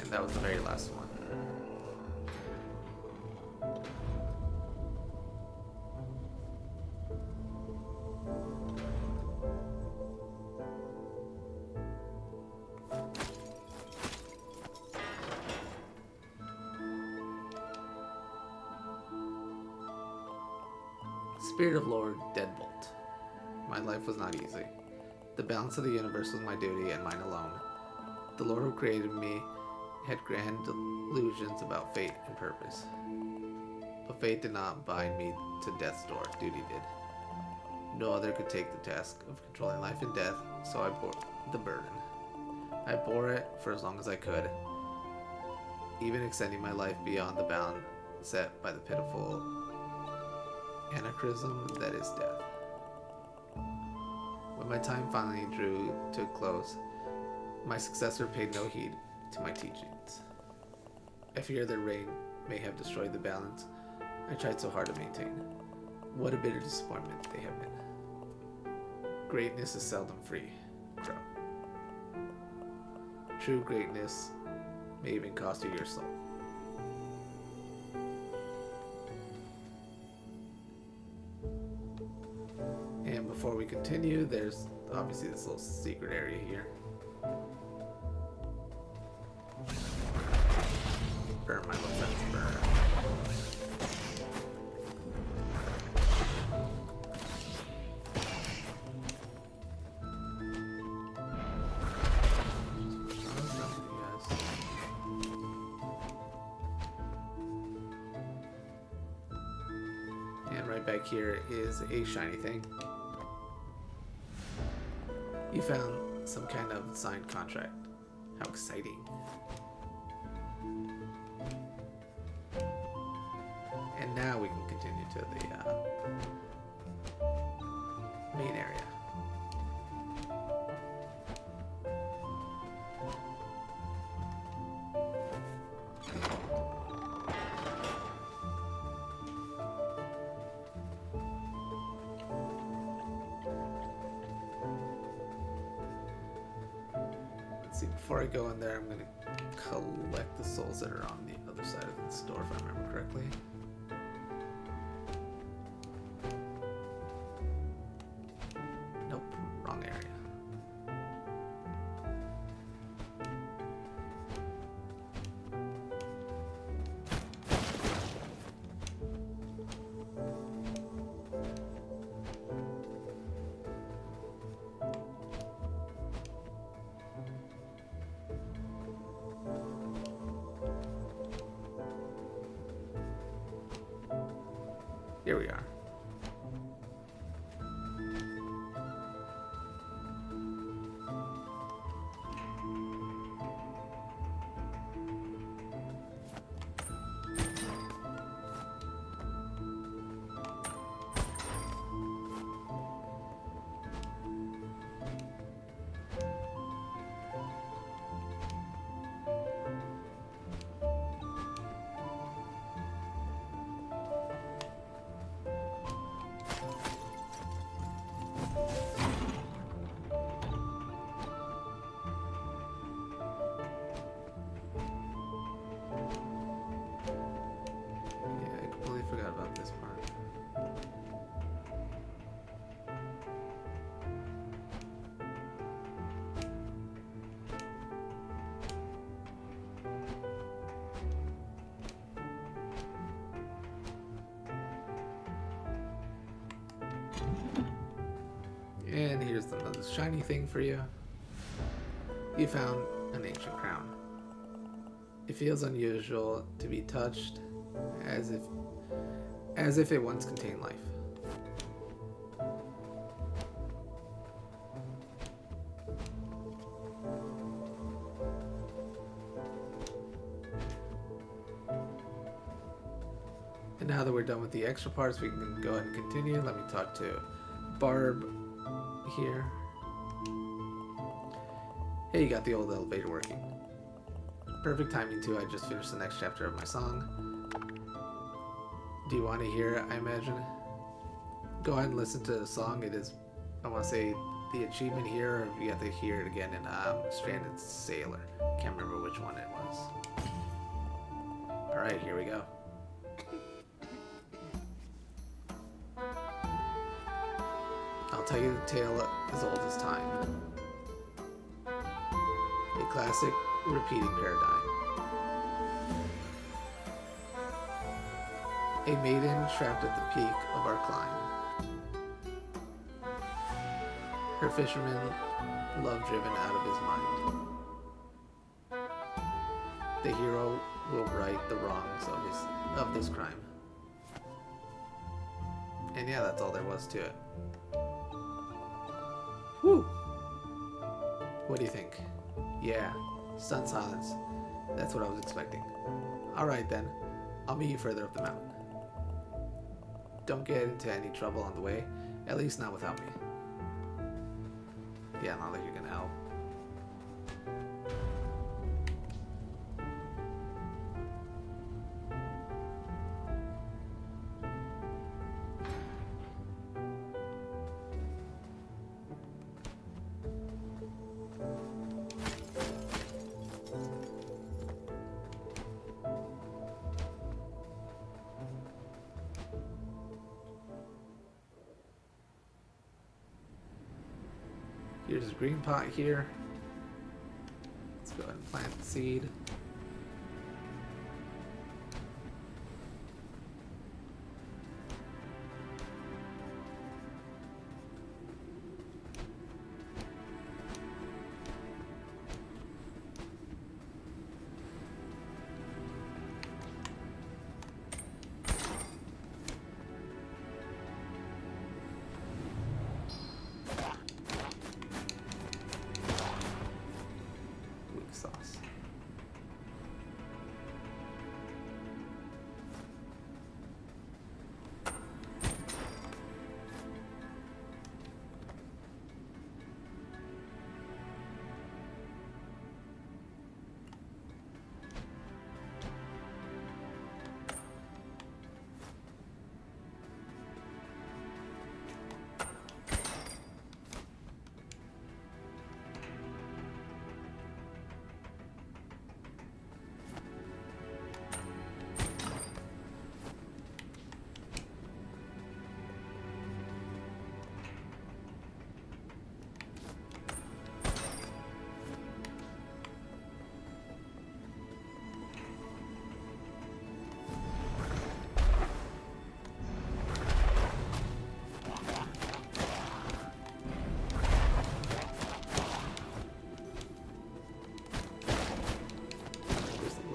And that was the very last one. Spirit of Lord Deadbolt. My life was not easy. The balance of the universe was my duty and mine alone. The Lord who created me had grand delusions about fate and purpose. But fate did not bind me to death's door, duty did. No other could take the task of controlling life and death, so I bore the burden. I bore it for as long as I could, even extending my life beyond the bound set by the pitiful anachronism that is death. When my time finally drew to a close, my successor paid no heed to my teachings. I fear their reign may have destroyed the balance I tried so hard to maintain. What a bitter disappointment they have been. Greatness is seldom free, Crow. True greatness may even cost you your soul. And before we continue, there's obviously this little secret area here. Burn my little friends, burn. And right back here is a shiny thing. You found some kind of signed contract. How exciting. now we can continue to the main area. See, before I go in there, I'm going to collect the souls that are on the other side of this door, if I remember correctly. Nope, wrong area. Here we are. And here's another shiny thing for you. You found an ancient crown. It feels unusual to be touched, as if it once contained life. And now that we're done with the extra parts, we can go ahead and continue. Let me talk to Barb here. Hey, you got the old elevator working. Perfect timing too, I just finished the next chapter of my song. Do you want to hear it, I imagine? Go ahead and listen to the song. It is, I want to say, the achievement here, or you have to hear it again in Stranded Sailor. Can't remember which one it was. Alright, here we go. I'll tell you the tale as old as time. A classic repeating paradigm. A maiden trapped at the peak of our climb. Her fisherman love driven out of his mind. The hero will right the wrongs of this crime. And yeah, that's all there was to it. Whew! What do you think? Yeah, stunned silence. That's what I was expecting. Alright then, I'll meet you further up the mountain. Don't get into any trouble on the way, at least not without me. Yeah, not like you're gonna help. Here's a green pot here. Let's go ahead and plant the seed.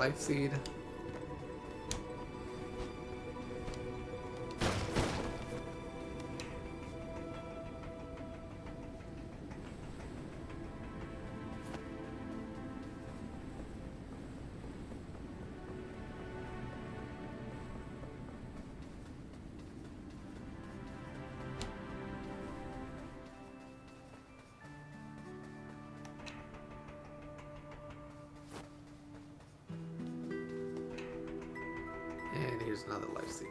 life seed. And here's another life seed.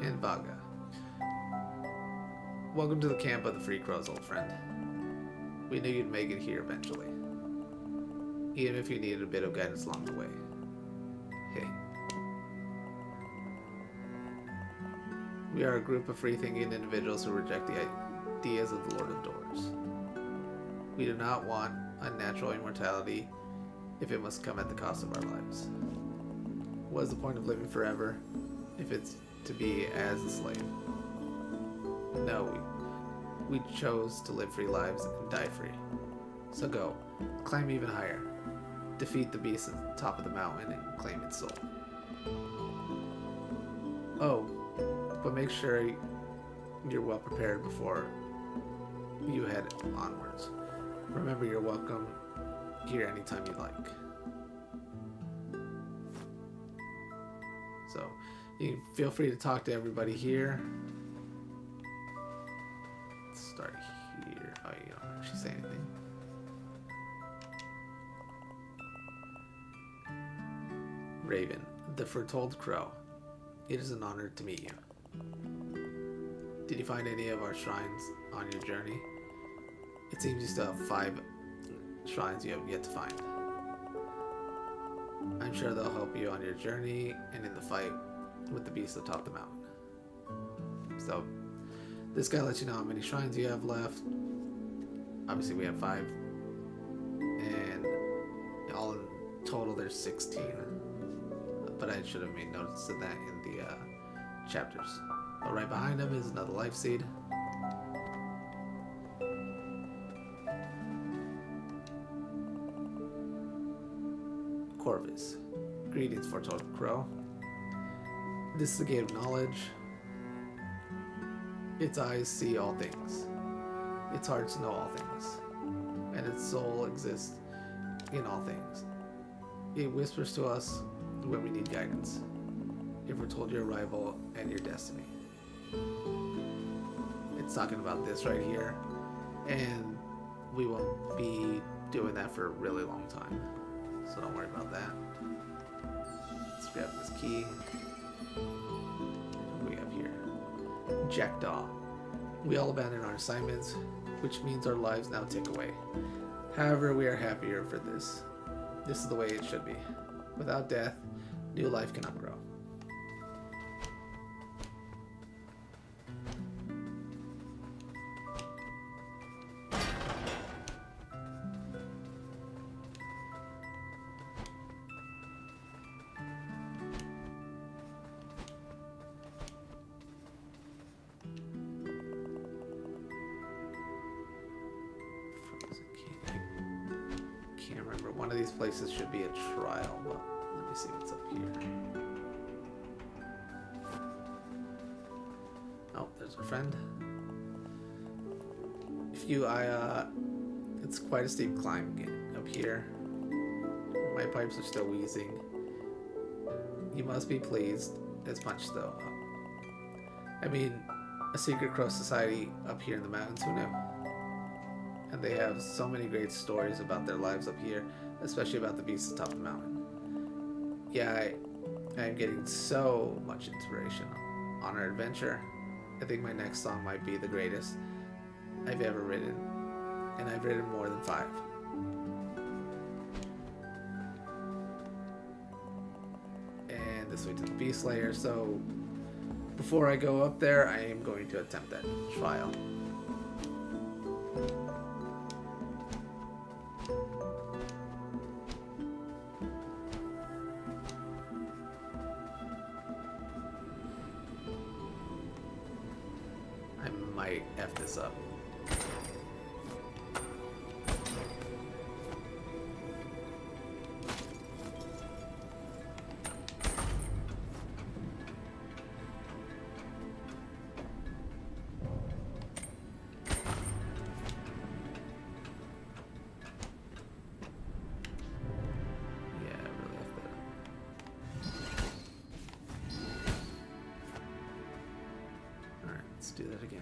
And Vaga. Welcome to the camp of the Free Crows, old friend. We knew you'd make it here eventually, even if you needed a bit of guidance along the way. Hey. We are a group of free-thinking individuals who reject the ideas of the Lord of Doors. We do not want unnatural immortality if it must come at the cost of our lives. What is the point of living forever if it's to be as a slave? No, we chose to live free lives and die free. So go, climb even higher, defeat the beast at the top of the mountain and claim its soul. Oh, but make sure you're well prepared before you head onwards. Remember, you're welcome here anytime you like. So, you can feel free to talk to everybody here. Let's start here. Oh, you don't actually say anything. Raven, the foretold crow. It is an honor to meet you. Did you find any of our shrines on your journey? It seems you still have 5 shrines you have yet to find. I'm sure they'll help you on your journey and in the fight with the beast atop the mountain. So, this guy lets you know how many shrines you have left. Obviously, we have 5. And all in total, there's 16. But I should have made notice of that in the chapters. But right behind him is another life seed. Corvus. Greetings, foretold crow. This is the gate of knowledge. Its eyes see all things. Its hearts know all things. And its soul exists in all things. It whispers to us when we need guidance. It foretold your arrival and your destiny. It's talking about this right here. And we won't be doing that for a really long time. So don't worry about that. Let's grab this key. What do we have here? Jackdaw. We all abandon our assignments, which means our lives now tick away. However, we are happier for this. This is the way it should be. Without death, new life cannot grow. One of these places should be a trial, but let me see what's up here. Oh, there's our friend. It's quite a steep climb up here. My pipes are still wheezing. You must be pleased. It's punched though. I mean, a secret crow society up here in the mountains, who knew? And they have so many great stories about their lives up here, especially about the beasts atop the mountain. Yeah, I'm getting so much inspiration on our adventure. I think my next song might be the greatest I've ever written, and I've written more than 5. And this way to the Beast Slayer. So before I go up there, I am going to attempt that trial. I might F this up. Let's do that again.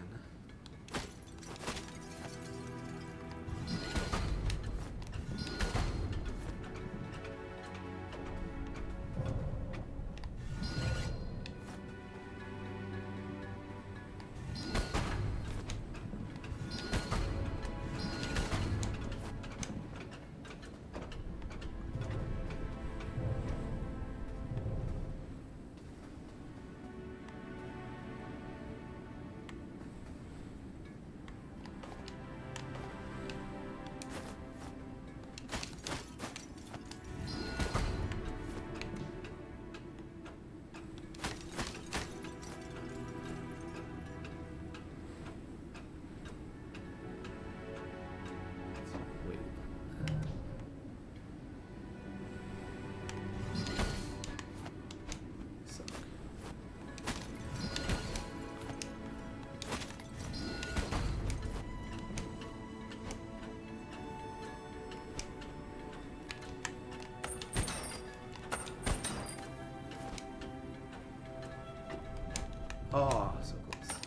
Oh, so close.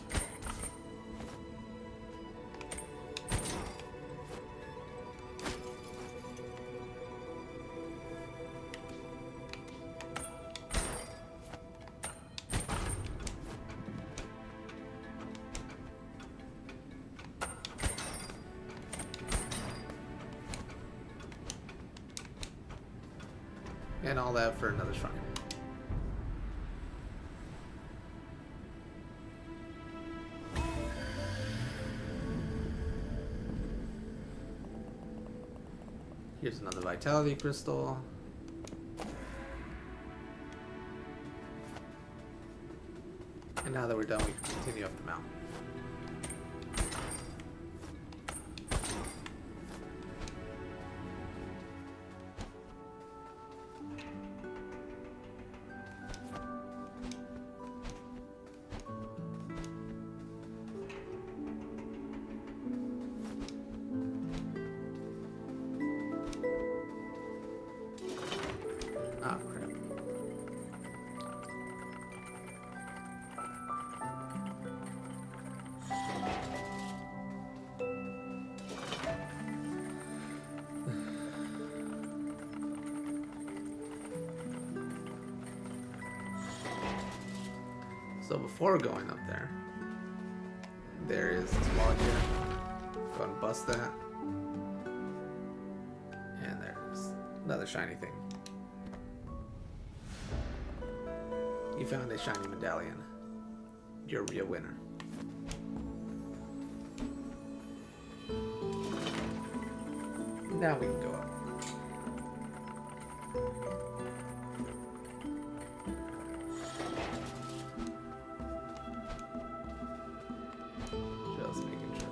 And all that for another shrine. Here's another vitality crystal. And now that we're done, we can continue up the mountain. Ah, crap. So before going up there, there is this wall here. Go and bust that. And there's another shiny thing. You found a shiny medallion. You're a real winner. Now we can go up. Just making sure.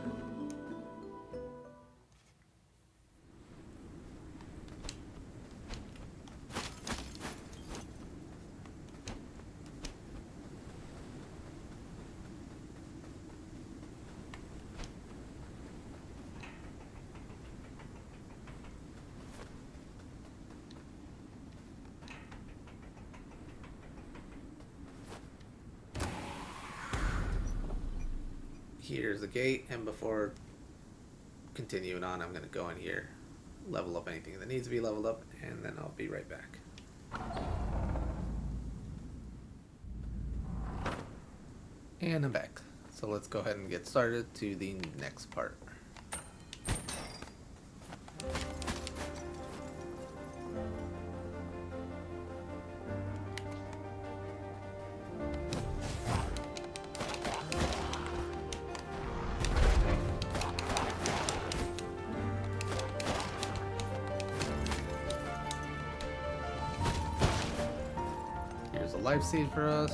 Here's the gate, and before continuing on, I'm going to go in here, level up anything that needs to be leveled up, and then I'll be right back. And I'm back. So let's go ahead and get started to the next part. life seed for us.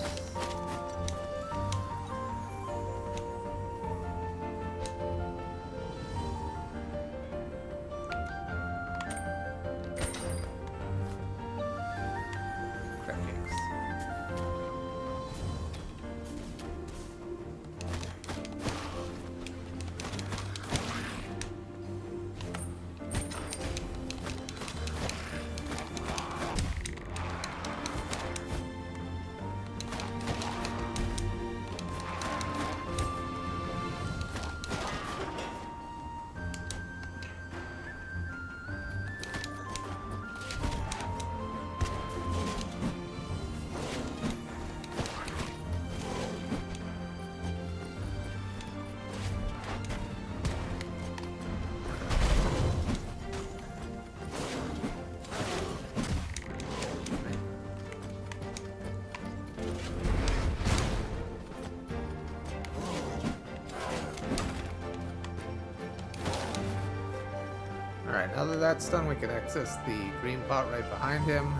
Alright, now that that's done, we can access the green pot right behind him.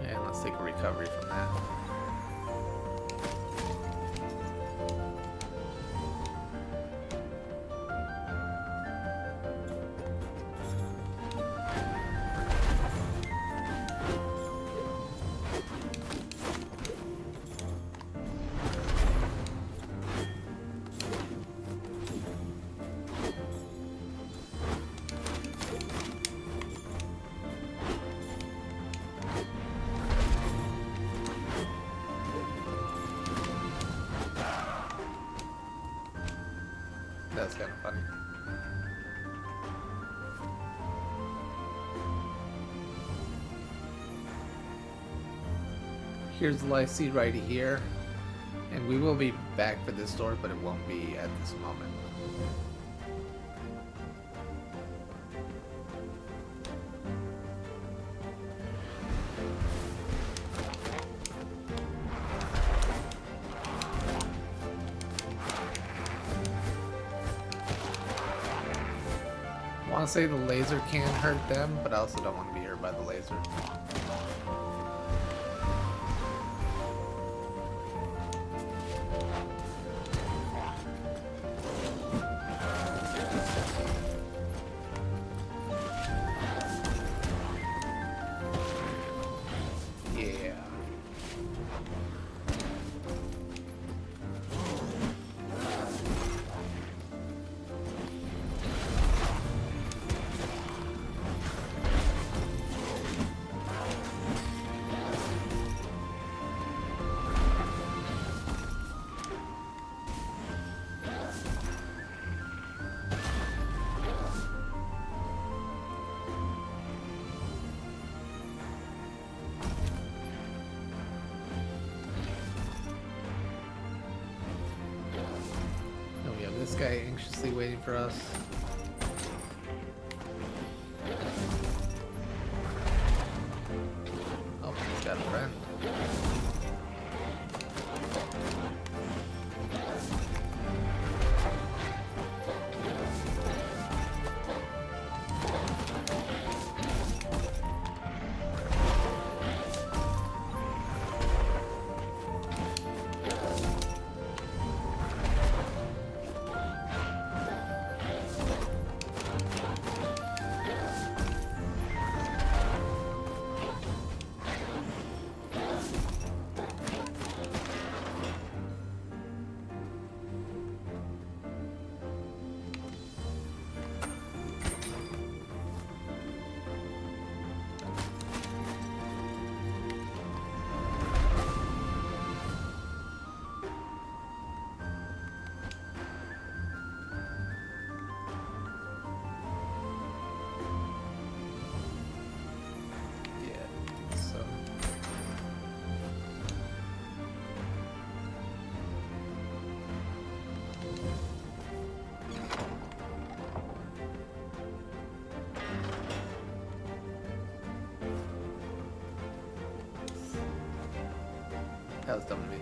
And let's take a recovery from that. That's kind of funny. Here's the life seed right here, and we will be back for this door, but it won't be at this moment. I want to say the laser can hurt them, but I also don't want to be hurt by the laser. This guy anxiously waiting for us. Oh, he's got a friend. That was dumb of me.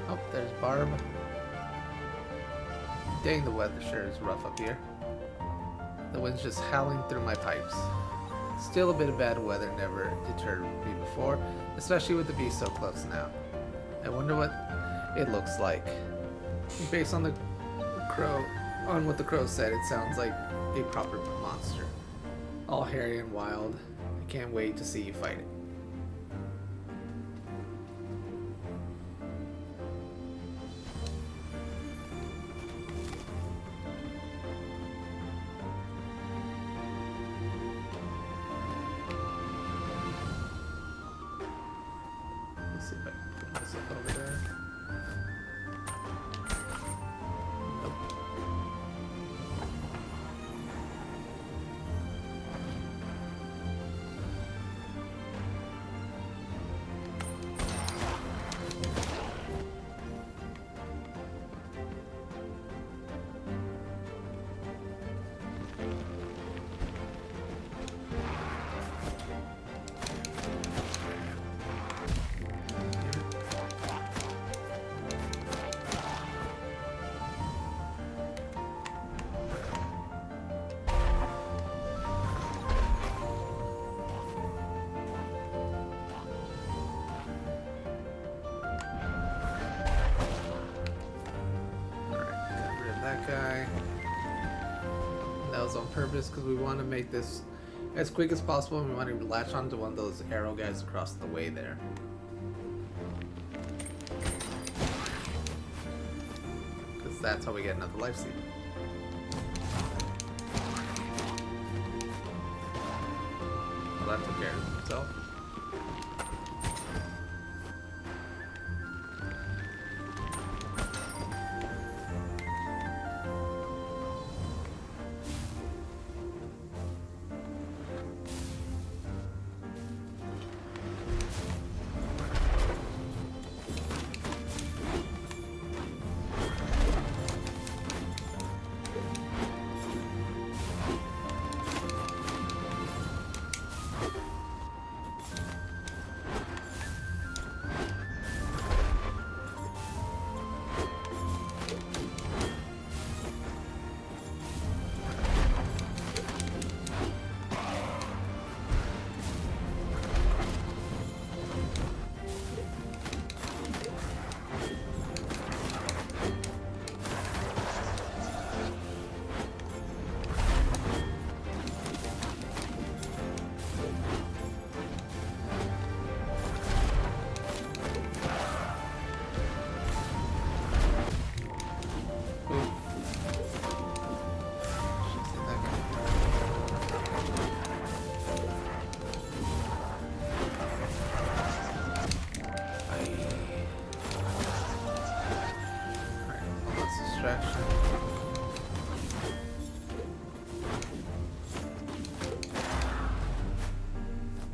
Oh, there's Barb. Dang, the weather sure is rough up here. The wind's just howling through my pipes. Still, a bit of bad weather never deterred me before, especially with the beast so close now. I wonder what it looks like. Based on what the crow said, it sounds like a proper monster. All hairy and wild. I can't wait to see you fight it. Let's see if I can put this up over there. Nope. Guy. That was on purpose because we want to make this as quick as possible, and we want to latch onto one of those arrow guys across the way there. Because that's how we get another life seed. Well, that took care of itself.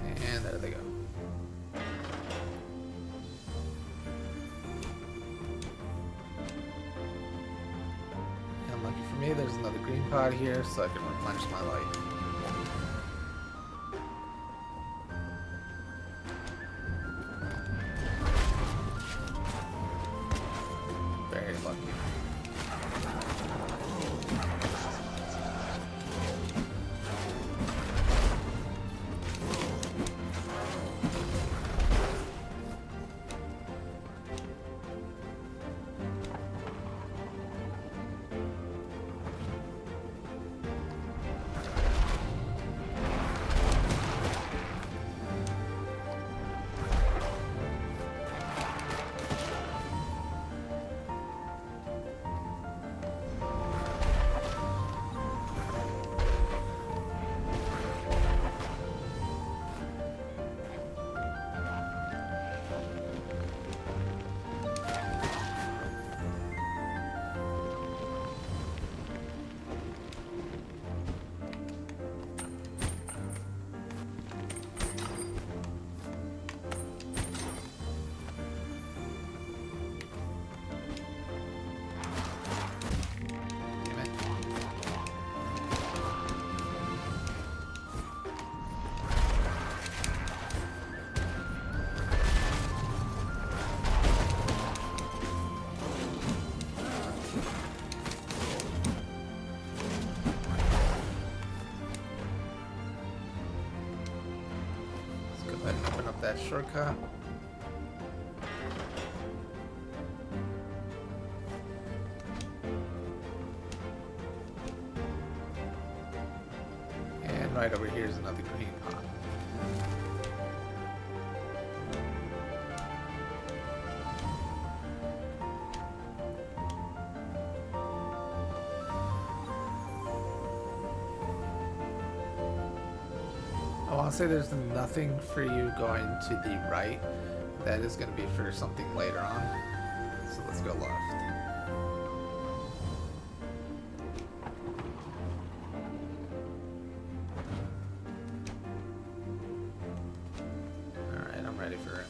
And there they go. And lucky for me, there's another green pod here, so I can replenish my life. Very lucky. that shortcut. And right over here is another green pot. I want to say there's nothing for you going to the right. That is going to be for something later on. So let's go left. Alright, I'm ready for it.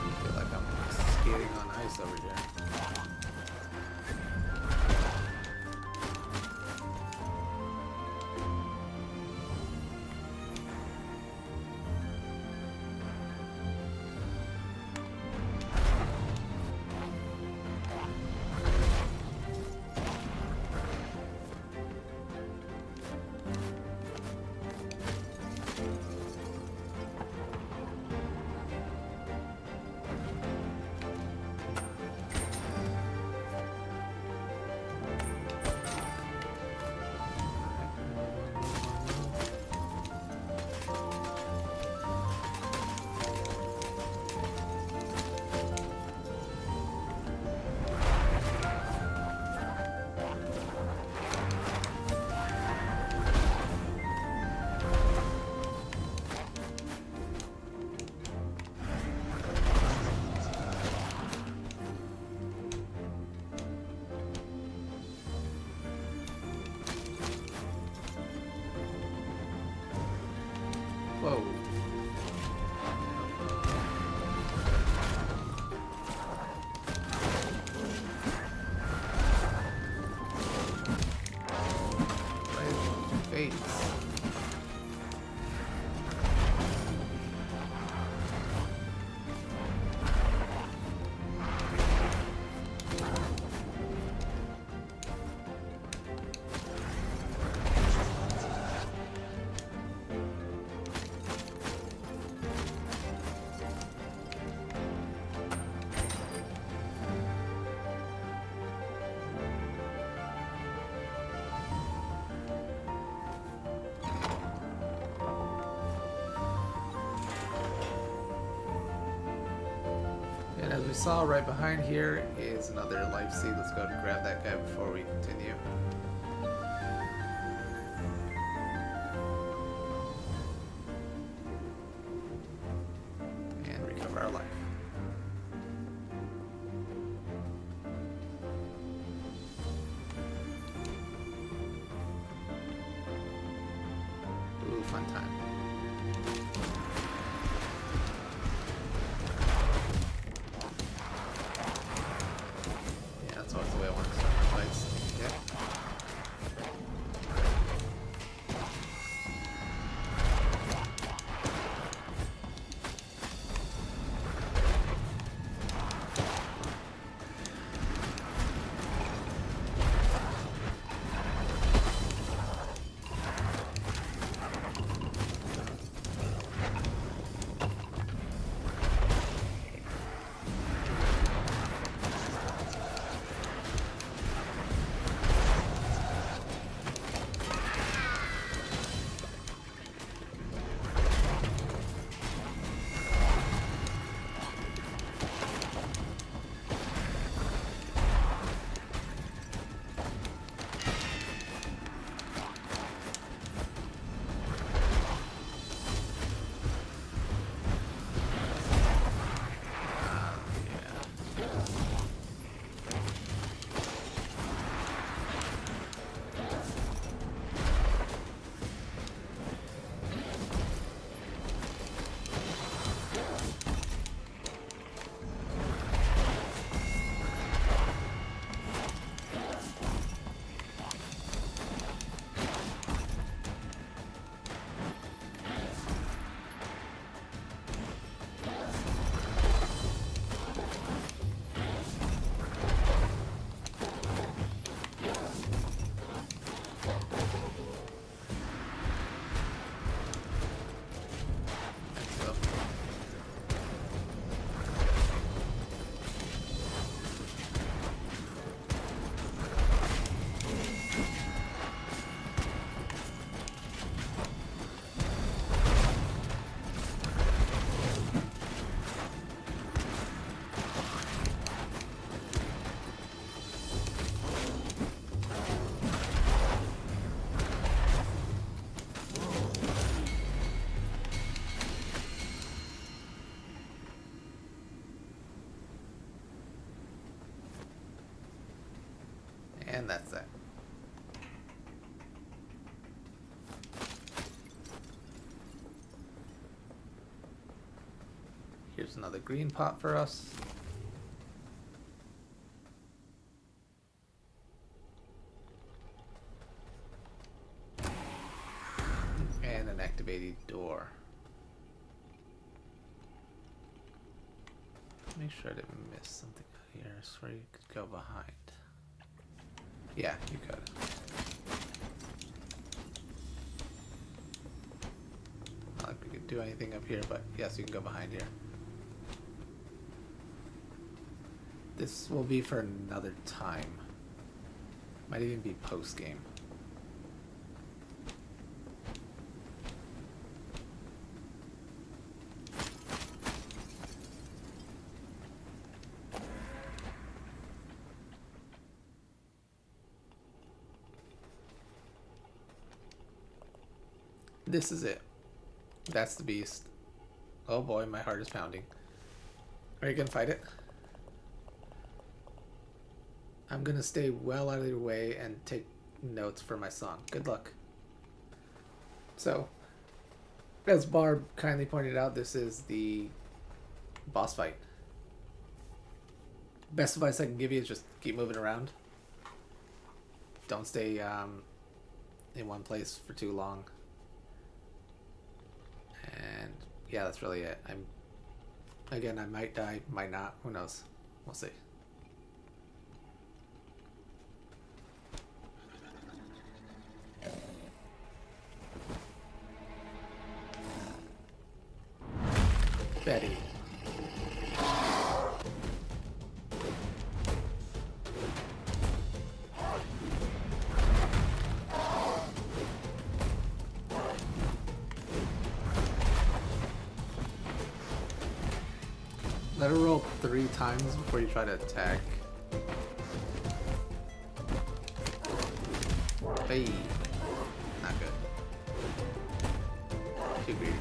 I feel like I'm skating on ice over here. Whoa. Right in your face. And as we saw, right behind here is another life seed. Let's go and grab that guy before we continue. And recover our life. Ooh, fun time. Yeah, that's always the way I want to start my fights. Yeah. And that's that. Here's another green pot for us. And an activated door. Make sure I didn't miss something out here. I swear you could go behind. Yeah, you could. Not like we could do anything up here, but yes, you can go behind here. This will be for another time. Might even be post-game. This is it. That's the beast. Oh boy, my heart is pounding. Are you gonna fight it? I'm gonna stay well out of your way and take notes for my song. Good luck. So, as Barb kindly pointed out, this is the boss fight. Best advice I can give you is just keep moving around. Don't stay in one place for too long. And yeah, that's really it. Again, I might die, might not. Who knows? We'll see. Betty. Let her roll 3 times before you try to attack. Hey, not good. Too greedy.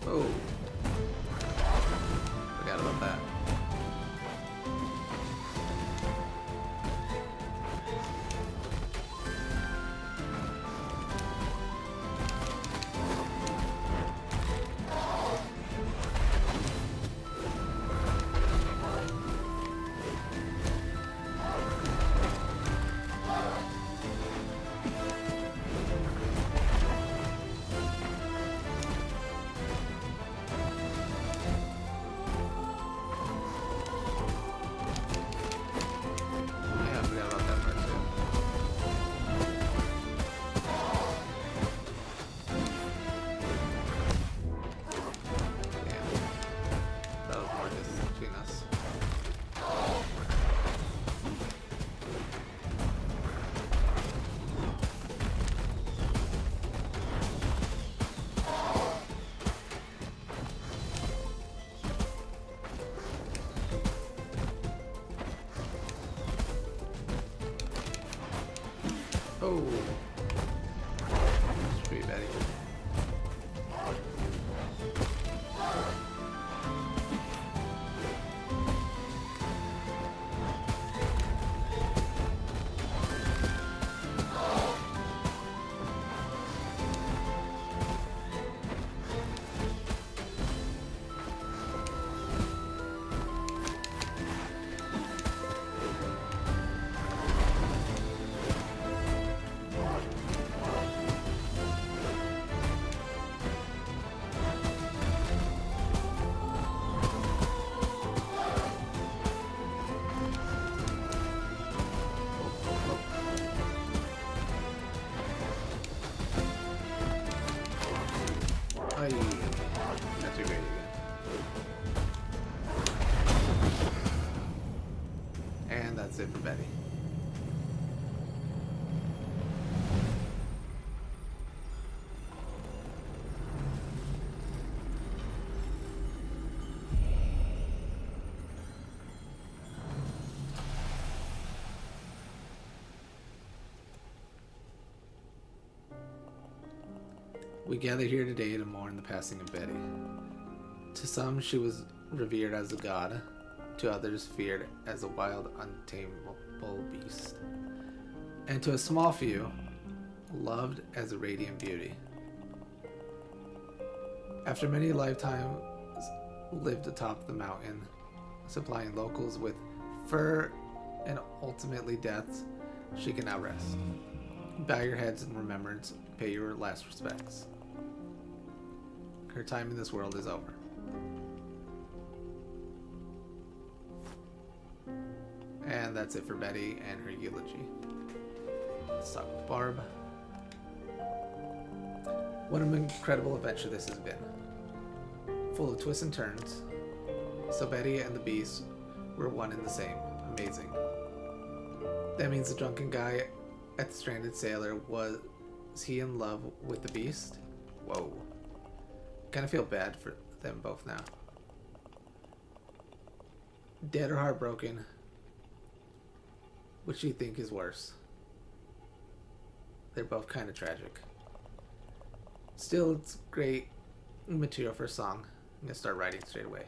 Oh. Forgot about that. Oh. Sweet Betty. for Betty. We gather here today to mourn the passing of Betty. To some, she was revered as a god. To others, feared as a wild, untamable beast. And to a small few, loved as a radiant beauty. After many lifetimes lived atop the mountain, supplying locals with fur and ultimately death, she can now rest. Bow your heads in remembrance, pay your last respects. Her time in this world is over. And that's it for Betty and her eulogy. Let's talk with Barb. What an incredible adventure this has been. Full of twists and turns. So Betty and the beast were one and the same. Amazing. That means the drunken guy at the stranded sailor, was he in love with the beast? Whoa. Kind of feel bad for them both now. Dead or heartbroken? Which do you think is worse? They're both kind of tragic. Still, it's great material for a song. I'm gonna start writing straight away.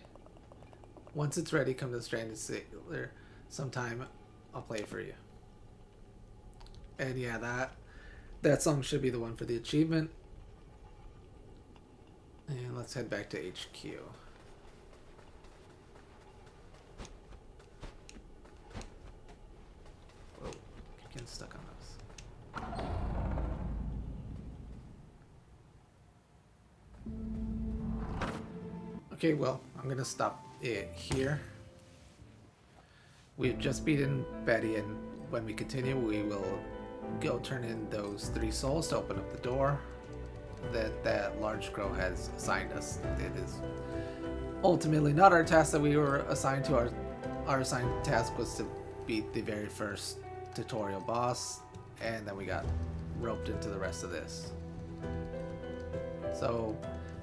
Once it's ready, come to the stranded sailor sometime. I'll play it for you. And yeah, that song should be the one for the achievement. And let's head back to HQ. Whoa, keep getting stuck on those. Okay, well, I'm gonna stop it here. We've just beaten Betty, and when we continue, we will go turn in those 3 souls to open up the door that large crow has assigned us. It is ultimately not our task that we were assigned to. Our assigned task was to beat the very first tutorial boss, and then we got roped into the rest of this. So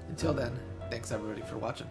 until then, thanks everybody for watching.